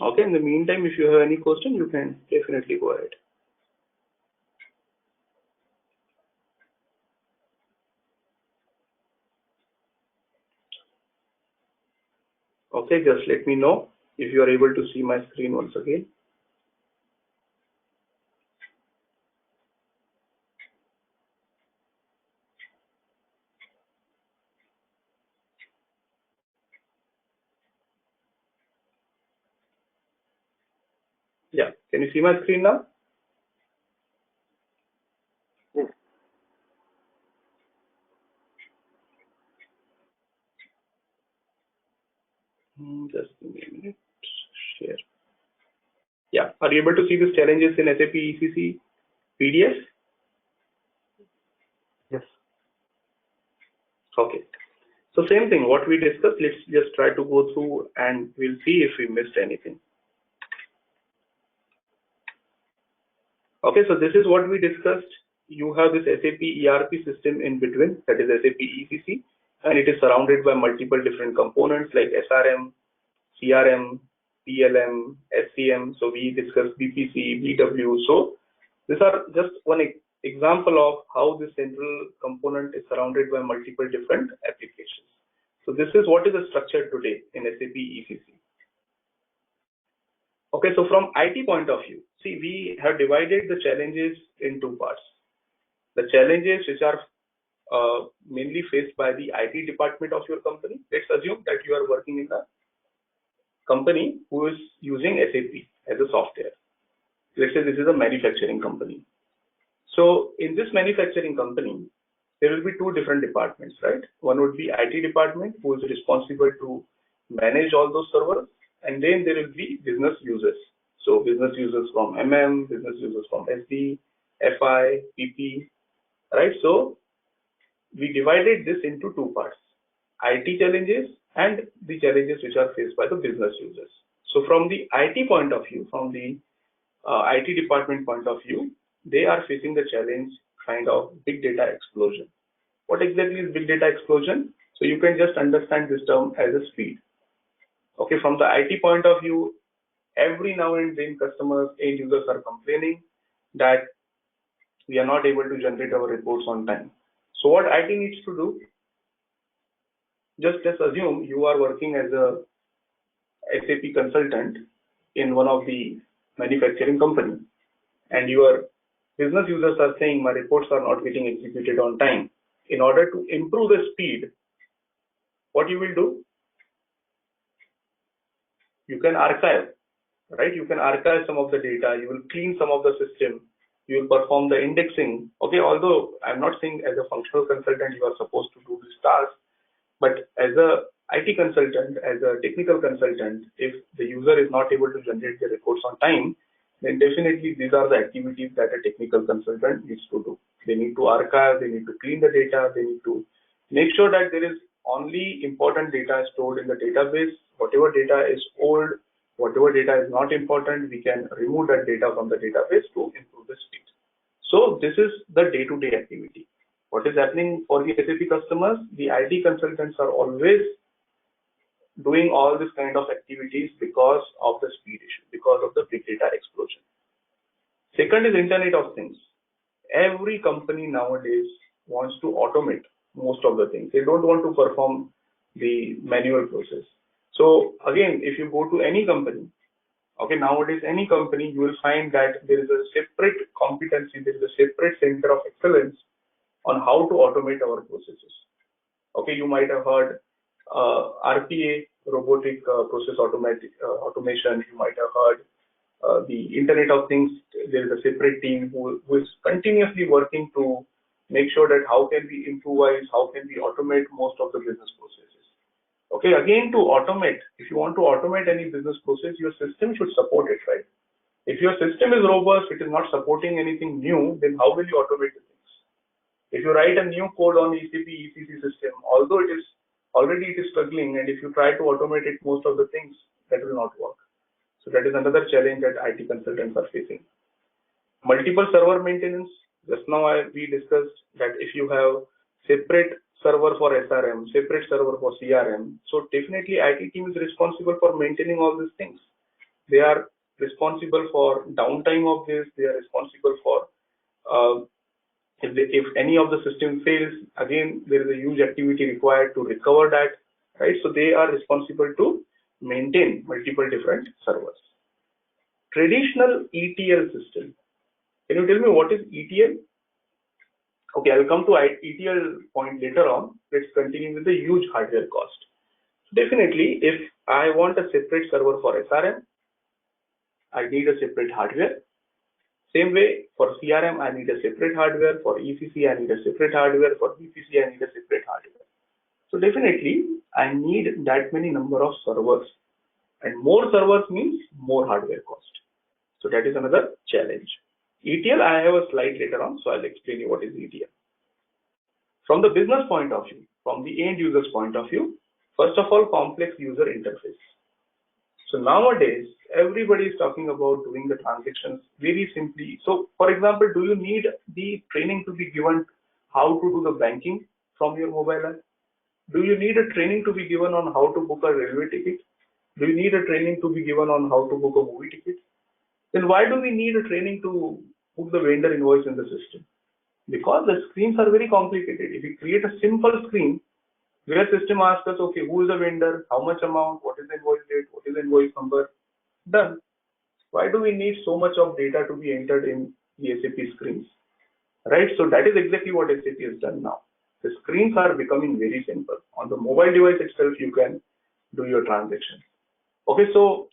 Okay, in the meantime, if you have any question, you can definitely go ahead. Okay, just let me know if you are able to see my screen once again. Yeah, can you see my screen now?
Yes.
Just give me a minute. Share. Yeah, are you able to see these challenges in SAP ECC PDF?
Yes.
Okay. So same thing, what we discussed, let's just try to go through and we'll see if we missed anything. Okay, so this is what we discussed. You have this SAP ERP system in between, that is SAP ECC, and it is surrounded by multiple different components like SRM, CRM, PLM, SCM. So we discussed BPC, BW. So these are just one example of how this central component is surrounded by multiple different applications. So this is what is the structure today in SAP ECC. Okay, so from IT point of view, see, we have divided the challenges in two parts. The challenges which are mainly faced by the IT department of your company. Let's assume that you are working in a company who is using SAP as a software. Let's say this is a manufacturing company. So in this manufacturing company, there will be two different departments, right? One would be IT department, who is responsible to manage all those servers, and then there will be business users. So business users from MM, business users from SD, FI, PP, right? So we divided this into two parts, IT challenges and the challenges which are faced by the business users. So from the IT point of view, from the IT department point of view, they are facing the challenge kind of big data explosion. What exactly is big data explosion? So you can just understand this term as a speed. Okay, from the IT point of view, every now and then customers, end users are complaining that we are not able to generate our reports on time. So what IT needs to do, just assume you are working as a SAP consultant in one of the manufacturing company, and your business users are saying my reports are not getting executed on time. In order to improve the speed, what you will do? You can archive, right? You can archive some of the data, you will clean some of the system, you will perform the indexing. Okay, although I'm not saying as a functional consultant you are supposed to do this task, but as a IT consultant, as a technical consultant, if the user is not able to generate the reports on time, then definitely these are the activities that a technical consultant needs to do. They need to archive, they need to clean the data, they need to make sure that there is only important data stored in the database. Whatever data is old, whatever data is not important, we can remove that data from the database to improve the speed. So this is the day-to-day activity. What is happening for the SAP customers? The IT consultants are always doing all this kind of activities because of the speed issue, because of the big data explosion. Second is Internet of Things. Every company nowadays wants to automate most of the things. They don't want to perform the manual process. So again, if you go to any company, okay, nowadays any company, you will find that there is a separate competency, there is a separate center of excellence on how to automate our processes. Okay, you might have heard RPA, robotic process automation. You might have heard the Internet of Things. There is a separate team who is continuously working to make sure that how can we improvise, how can we automate most of the business processes. Okay, again, to automate, if you want to automate any business process, your system should support it, right? If your system is robust, it is not supporting anything new, then how will you automate the things? If you write a new code on ECP, ECC system, although it is already struggling, and if you try to automate it, most of the things, that will not work. So that is another challenge that IT consultants are facing. Multiple server maintenance. Just now we discussed that if you have separate server for SRM, separate server for CRM, so definitely IT team is responsible for maintaining all these things. They are responsible for downtime of this. They are responsible for if any of the system fails, again, there is a huge activity required to recover that, right? So they are responsible to maintain multiple different servers. Traditional ETL system. Can you tell me what is ETL? Okay, I'll come to ETL point later on. Let's continue with the huge hardware cost. Definitely, if I want a separate server for SRM, I need a separate hardware. Same way, for CRM, I need a separate hardware. For ECC, I need a separate hardware. For BPC, I need a separate hardware. So definitely, I need that many number of servers. And more servers means more hardware cost. So that is another challenge. ETL, I have a slide later on, so I'll explain you what is ETL. From the business point of view, from the end user's point of view, first of all, complex user interface. So nowadays, everybody is talking about doing the transactions very simply. So for example, do you need the training to be given how to do the banking from your mobile app? Do you need a training to be given on how to book a railway ticket? Do you need a training to be given on how to book a movie ticket? Then why do we need a training to book the vendor invoice in the system? Because the screens are very complicated. If we create a simple screen where system asks us, okay, who is the vendor, how much amount, what is the invoice date, what is the invoice number, done. Why do we need so much of data to be entered in the SAP screens? Right, so that is exactly what SAP has done now. The screens are becoming very simple. On the mobile device itself, you can do your transaction. Okay, so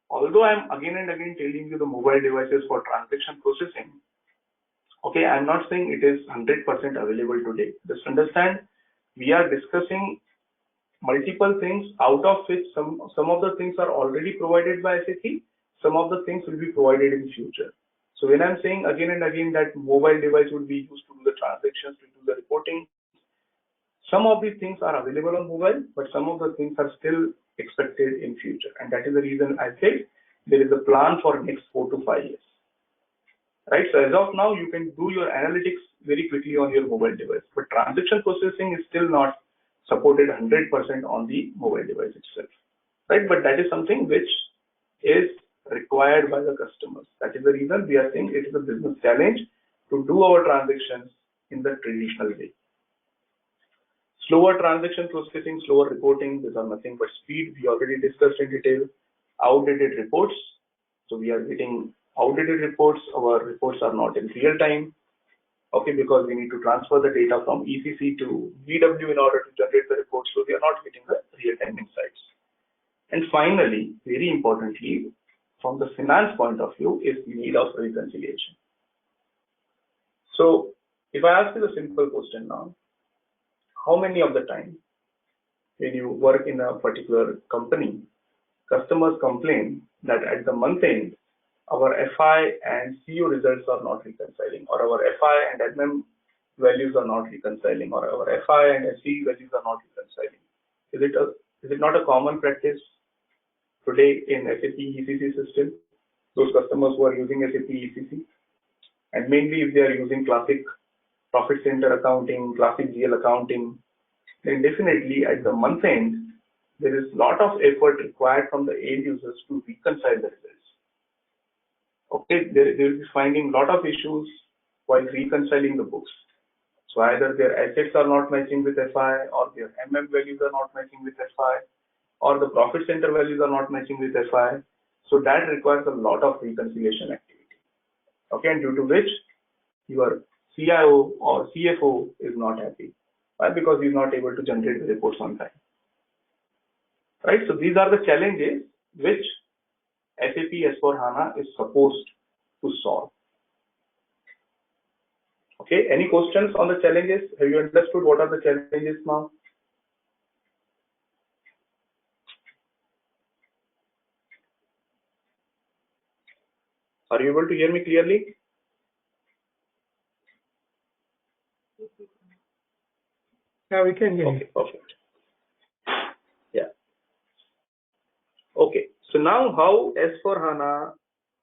although I'm again and again telling you the mobile devices for transaction processing, okay, I'm not saying it is 100% available today. Just understand, we are discussing multiple things, out of which some of the things are already provided by SAP, some of the things will be provided in future. So when I'm saying again and again that mobile device would be used to do the transactions, to do the reporting, some of these things are available on mobile, but some of the things are still expected in future. And that is the reason I said there is a plan for next 4 to 5 years. Right? So as of now, you can do your analytics very quickly on your mobile device, but transaction processing is still not supported 100% on the mobile device itself. Right? But that is something which is required by the customers. That is the reason we are saying it is a business challenge to do our transactions in the traditional way. Slower transaction processing, slower reporting, these are nothing but speed. We already discussed in detail. Outdated reports. So we are getting outdated reports. Our reports are not in real time. Okay, because we need to transfer the data from ECC to BW in order to generate the reports. So we are not getting the real time insights. And finally, very importantly, from the finance point of view, is need of reconciliation. So if I ask you the simple question now, how many of the time when you work in a particular company, customers complain that at the month end, our FI and CO results are not reconciling, or our FI and MM values are not reconciling, or our FI and SE values are not reconciling? Is it not a common practice today in SAP ECC system? Those customers who are using SAP ECC, and mainly if they are using classic profit center accounting, classic GL accounting, then definitely at the month end, there is a lot of effort required from the end users to reconcile the results. Okay, they will be finding a lot of issues while reconciling the books. So either their assets are not matching with FI, or their MM values are not matching with FI, or the profit center values are not matching with FI. So that requires a lot of reconciliation activity. Okay, and due to which your CIO or CFO is not happy. Why? Because he's not able to generate the reports on time. Right? So these are the challenges which SAP S/4HANA is supposed to solve. Okay, any questions on the challenges? Have you understood what are the challenges now? Are you able to hear me clearly?
Yeah, we can hear you.
Okay, perfect. Yeah. Okay, so now how S/4HANA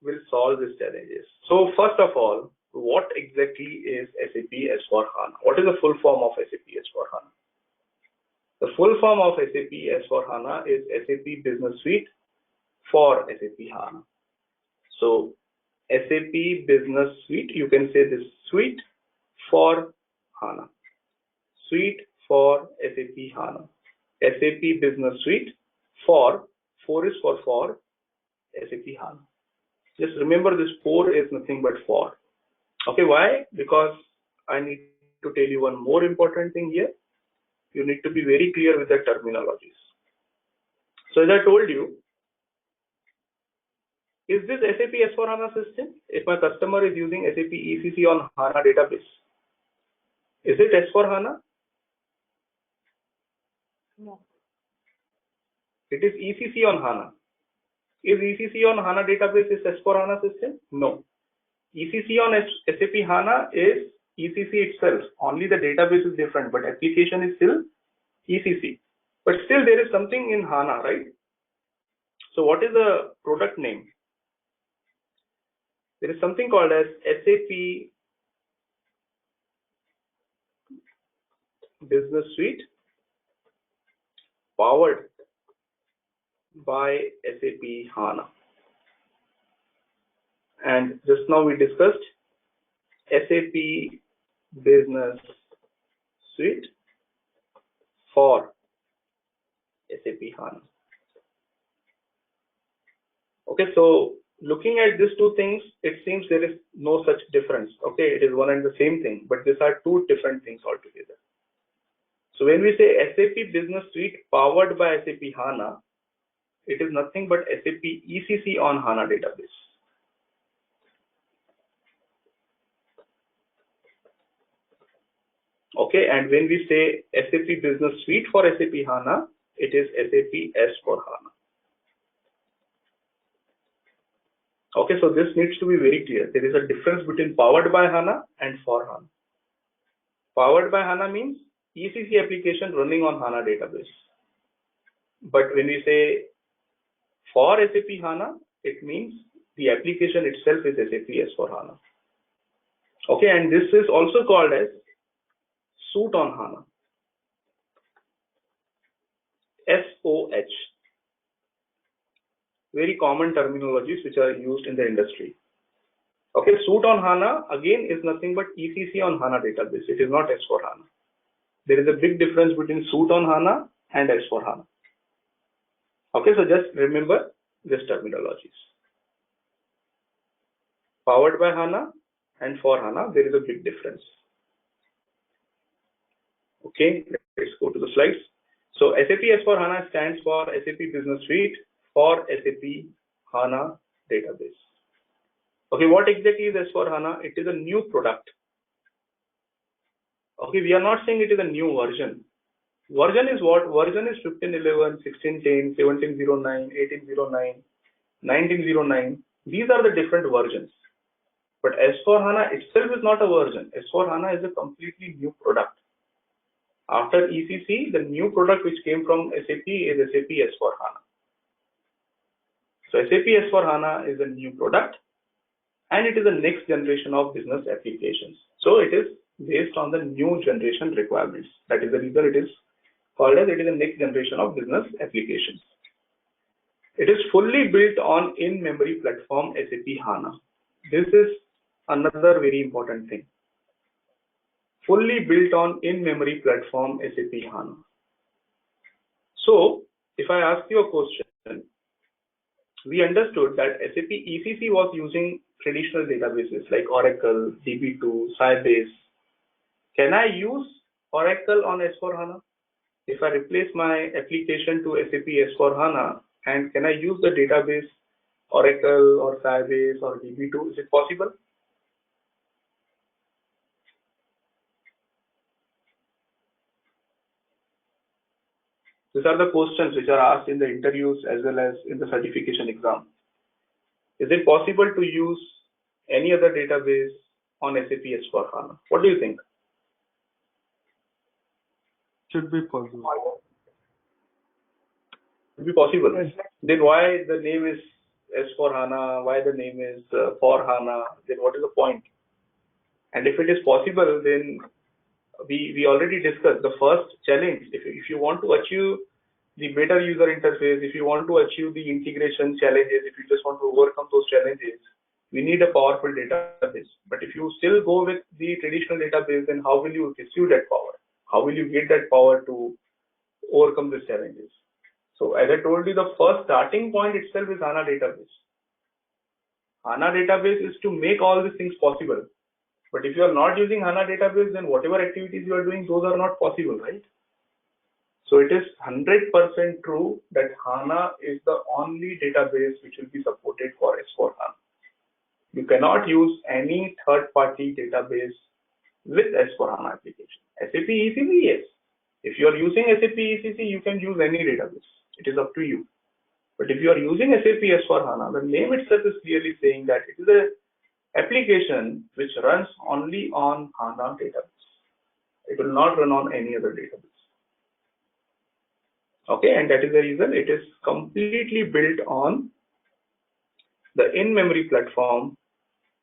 will solve these challenges? So first of all, what exactly is SAP S/4HANA? What is the full form of SAP S/4HANA? The full form of SAP S/4HANA is SAP Business Suite for SAP HANA. So SAP Business Suite, you can say this suite for HANA. Suite for SAP HANA. SAP Business Suite for 4 is for SAP HANA. Just remember this 4 is nothing but for. Okay, why? Because I need to tell you one more important thing here. You need to be very clear with the terminologies. So as I told you, is this SAP S/4HANA system? If my customer is using SAP ECC on HANA database, is it S/4HANA?
No.
It is ECC on HANA. Is ECC on HANA database is S/4HANA system? No. ECC on SAP HANA is ECC itself. Only the database is different, but application is still ECC. But still there is something in HANA, right? So what is the product name? There is something called as SAP Business Suite powered by SAP HANA. And just now we discussed SAP Business Suite for SAP HANA. Okay, so looking at these two things, it seems there is no such difference. Okay, it is one and the same thing, but these are two different things altogether. So when we say SAP Business Suite powered by SAP HANA, it is nothing but SAP ECC on HANA database. Okay, and when we say SAP Business Suite for SAP HANA, it is SAP S/4HANA. Okay, so this needs to be very clear. There is a difference between powered by HANA and for HANA. Powered by HANA means ECC application running on HANA database. But when we say for SAP HANA, it means the application itself is SAP S/4HANA. Okay, and this is also called as suite on HANA. SOH. Very common terminologies which are used in the industry. Okay, suite on HANA again is nothing but ECC on HANA database. It is not S/4HANA. There is a big difference between suite on HANA and S/4HANA. Okay, so just remember this terminologies. Powered by HANA and for HANA, there is a big difference. Okay, let's go to the slides. So SAP S/4HANA stands for SAP Business Suite for SAP HANA database. Okay, what exactly is S/4HANA? It is a new product. Okay, we are not saying it is a new version. Version is what? Version is 15.11, 16.10, 17.09, 18.09, 19.09. These are the different versions. But S/4HANA itself is not a version. S/4HANA is a completely new product. After ECC, the new product which came from SAP is SAP S/4HANA. So SAP S/4HANA is a new product and it is the next generation of business applications. So it is based on the new generation requirements. That is the reason it is called as it is the next generation of business applications. It is fully built on in-memory platform SAP HANA. This is another very important thing. Fully built on in-memory platform SAP HANA. So if I ask you a question, we understood that SAP ECC was using traditional databases like Oracle, DB2, Sybase. Can I use Oracle on S/4HANA? If I replace my application to SAP S/4HANA, and can I use the database Oracle or Sybase or DB2? Is it possible? These are the questions which are asked in the interviews as well as in the certification exam. Is it possible to use any other database on SAP S/4HANA? What do you think?
Should be possible.
Should be possible. Then why the name is S/4HANA? Why the name is for HANA? Then what is the point? And if it is possible, then we already discussed the first challenge. If you want to achieve the better user interface, if you want to achieve the integration challenges, if you just want to overcome those challenges, we need a powerful database. But if you still go with the traditional database, then how will you receive that power? How will you get that power to overcome these challenges? So as I told you, the first starting point itself is HANA database. HANA database is to make all these things possible. But if you are not using HANA database, then whatever activities you are doing, those are not possible, right? So it is 100% true that HANA is the only database which will be supported for S/4HANA. You cannot use any third-party database with S/4HANA application. SAP ECC, yes. If you are using SAP ECC, you can use any database. It is up to you. But if you are using SAP S/4HANA, the name itself is clearly saying that it is a application which runs only on HANA database. It will not run on any other database. Okay, and that is the reason it is completely built on the in-memory platform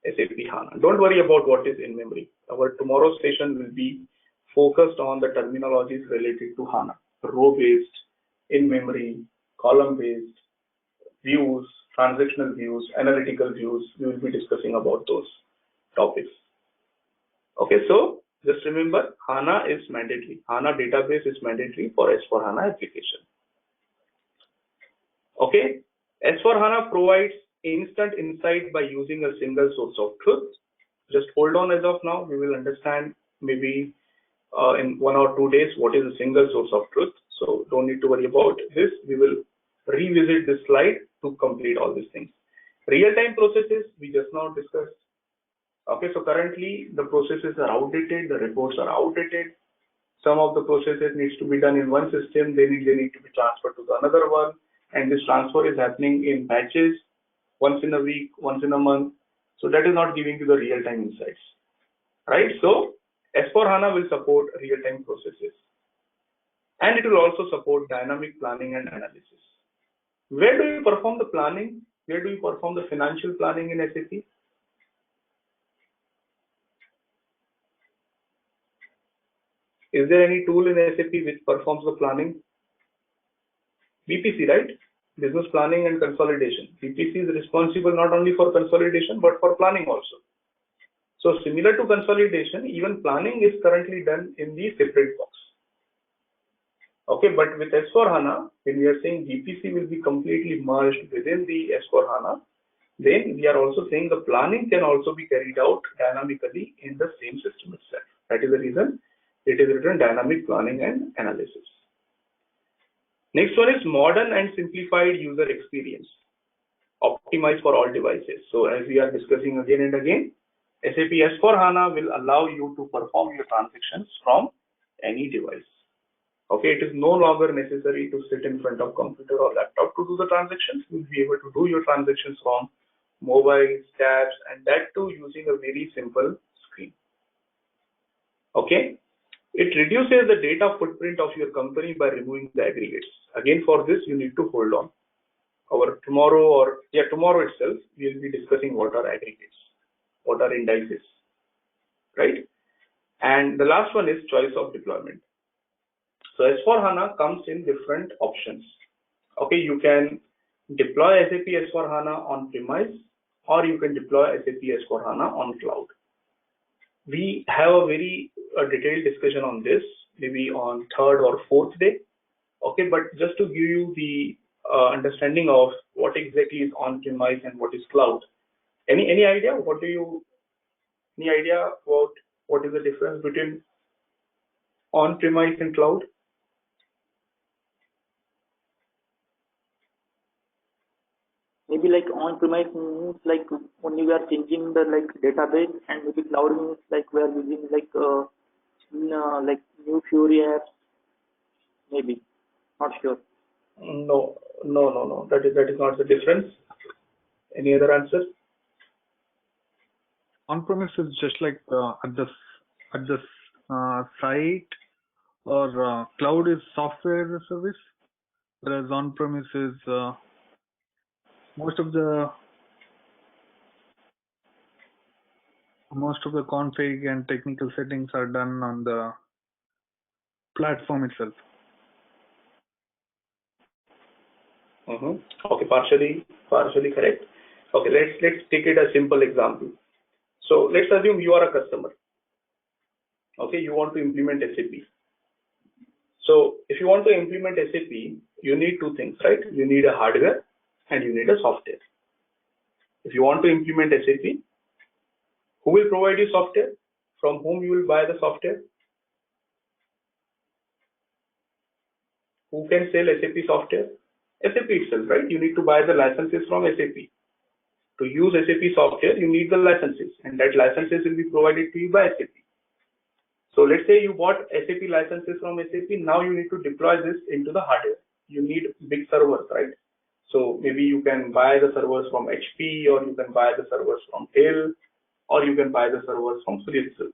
SAP HANA. Don't worry about what is in-memory. Our tomorrow's session will be focused on the terminologies related to HANA. Row-based, in-memory, column-based, views, transactional views, analytical views. We will be discussing about those topics. Okay, so just remember, HANA is mandatory. HANA database is mandatory for S/4HANA application. Okay, S/4HANA provides instant insight by using a single source of truth. Just hold on as of now. We will understand maybe in 1 or 2 days what is a single source of truth. So don't need to worry about this. We will revisit this slide to complete all these things. Real-time processes we just now discussed. Okay, so currently the processes are outdated, the reports are outdated. Some of the processes needs to be done in one system, they need to be transferred to the another one, and this transfer is happening in batches, once in a week, once in a month. So that is not giving you the real-time insights, right? So S/4HANA will support real-time processes. and it will also support dynamic planning and analysis. Where do you perform the planning? Where do you perform the financial planning in SAP? Is there any tool in SAP which performs the planning? BPC, right? Business planning and consolidation. BPC is responsible not only for consolidation but for planning also. So similar to consolidation, even planning is currently done in the separate box. Okay, but with S4HANA, when we are saying BPC will be completely merged within the S4HANA, then we are also saying the planning can also be carried out dynamically in the same system itself. That is the reason it is written dynamic planning and analysis. Next one is modern and simplified user experience, optimized for all devices. So as we are discussing again and again, SAP S4HANA will allow you to perform your transactions from any device. Okay, it is no longer necessary to sit in front of computer or laptop to do the transactions. You will be able to do your transactions from mobile, tabs, and that too using a very simple screen. Okay, it reduces the data footprint of your company by removing the aggregates. Again, for this, you need to hold on. Tomorrow itself, we will be discussing what are aggregates, what are indices, right? And the last one is choice of deployment. So S4HANA comes in different options. Okay, you can deploy SAP S4HANA on premise, or you can deploy SAP S4HANA on cloud. We have a very detailed discussion on this, maybe on third or fourth day. Okay, but just to give you the understanding of what exactly is on premise and what is cloud. Any idea? Any idea about what is the difference between on premise and cloud?
Maybe like on-premise means like only we are changing the like database, and maybe cloud means like we are using like new Fury apps. Maybe, not sure.
No. That is not the difference. Any other answer?
On-premise is just like at the site, or cloud is software as a service, whereas on-premise is most of the config and technical settings are done on the platform itself.
Okay, partially correct. Okay, let's take it a simple example. So let's assume you are a customer. Okay, you want to implement SAP. So if you want to implement SAP, you need two things, right? You need a hardware and you need a software. If you want to implement SAP, who will provide you software? From whom you will buy the software? Who can sell SAP software? SAP itself, right? You need to buy the licenses from SAP. To use SAP software, you need the licenses, and that licenses will be provided to you by SAP. So let's say you bought SAP licenses from SAP. Now you need to deploy this into the hardware. You need big servers, right? So maybe you can buy the servers from HP, or you can buy the servers from Dell, or you can buy the servers from Fujitsu.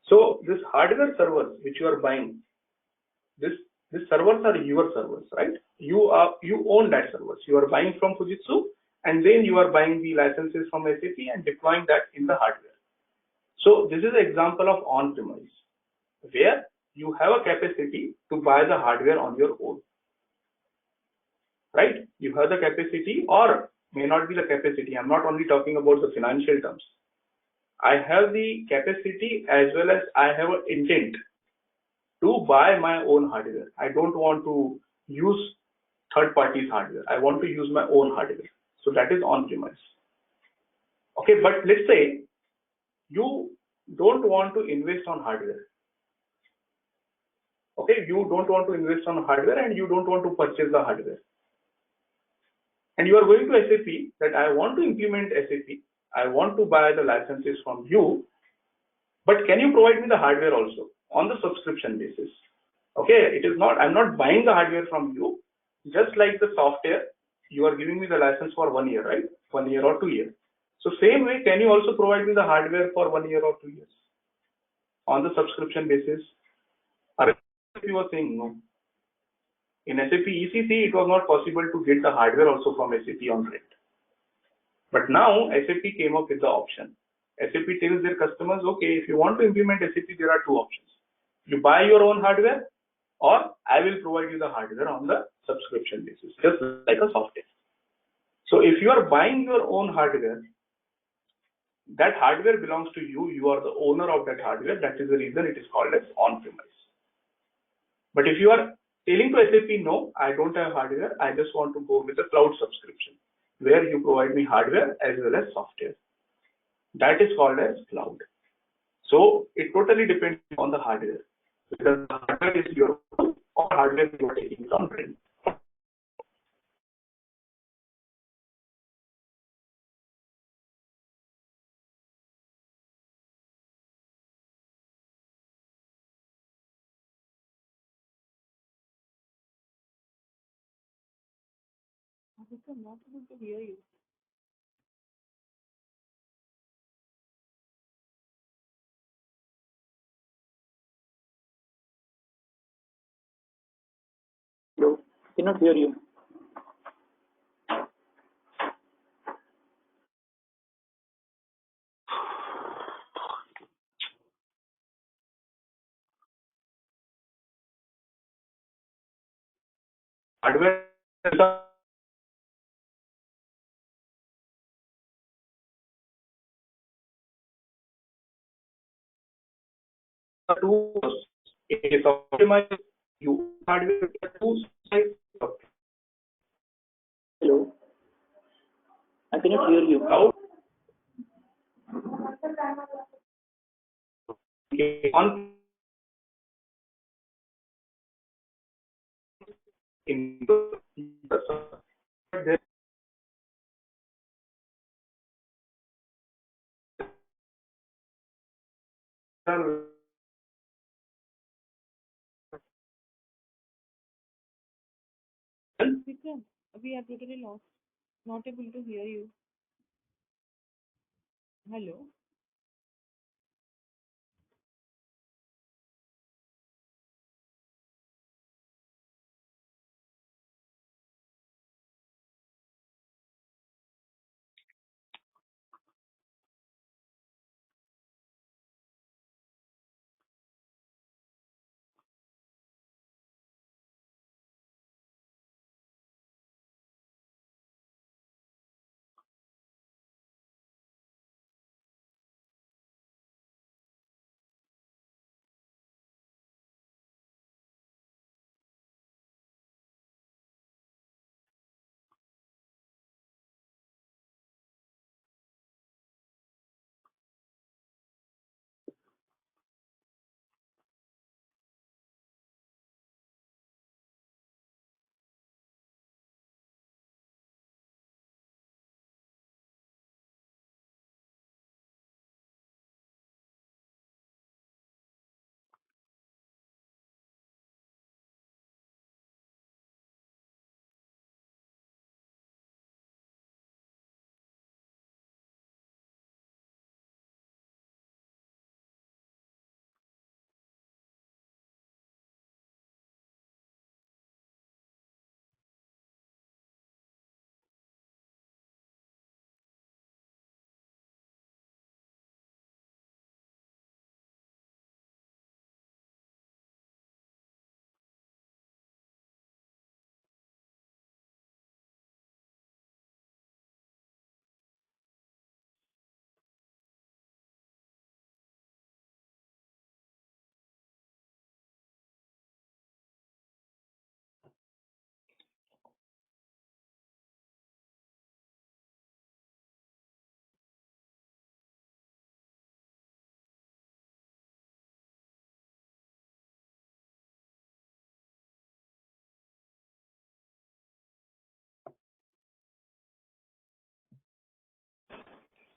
So this hardware servers which you are buying, these servers are your servers, right? You own that servers. You are buying from Fujitsu, and then you are buying the licenses from SAP and deploying that in the hardware. So this is an example of on-premise, where you have a capacity to buy the hardware on your own, right? You have the capacity, or may not be the capacity. I'm not only talking about the financial terms. I have the capacity as well as I have an intent to buy my own hardware. I don't want to use third party's hardware. I want to use my own hardware. So that is on-premise. Okay, but let's say you don't want to invest on hardware. Okay, you don't want to invest on hardware and you don't want to purchase the hardware. And you are going to SAP that I want to implement SAP. I want to buy the licenses from you, but can you provide me the hardware also on the subscription basis? Okay, it is not, I'm not buying the hardware from you. Just like the software, you are giving me the license for 1 year, right? 1 year or 2 years. So same way, can you also provide me the hardware for 1 year or 2 years on the subscription basis? Are SAP was saying no. In SAP ECC, it was not possible to get the hardware also from SAP on rent. But now SAP came up with the option. SAP tells their customers, okay, if you want to implement SAP, there are two options. You buy your own hardware, or I will provide you the hardware on the subscription basis, just like a software. So if you are buying your own hardware, that hardware belongs to you. You are the owner of that hardware. That is the reason it is called as on-premise. But if you are telling to SAP, no, I don't have hardware, I just want to go with the cloud subscription, where you provide me hardware as well as software. That is called as cloud. So it totally depends on the hardware. Whether the hardware is your own or hardware you are taking from rent.
Aditya, I'm not able to hear you.
Hello, cannot hear you.
Hardware tools. It is optimized. You hardware tools like
Hello, I cannot hear you.
cloud on in the
Vikram, we are totally lost. Not able to hear you. Hello?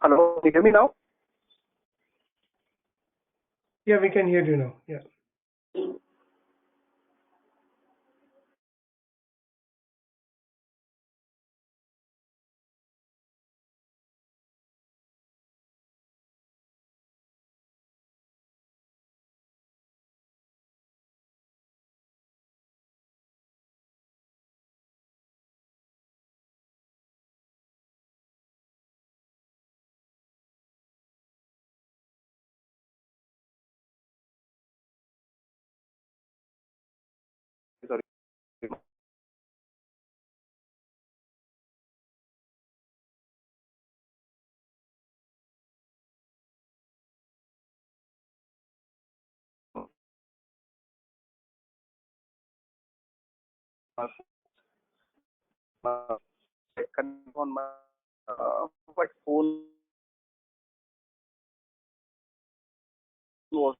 Hello, can you hear me now?
Yeah, we can hear you now. Yeah.
on my but phone was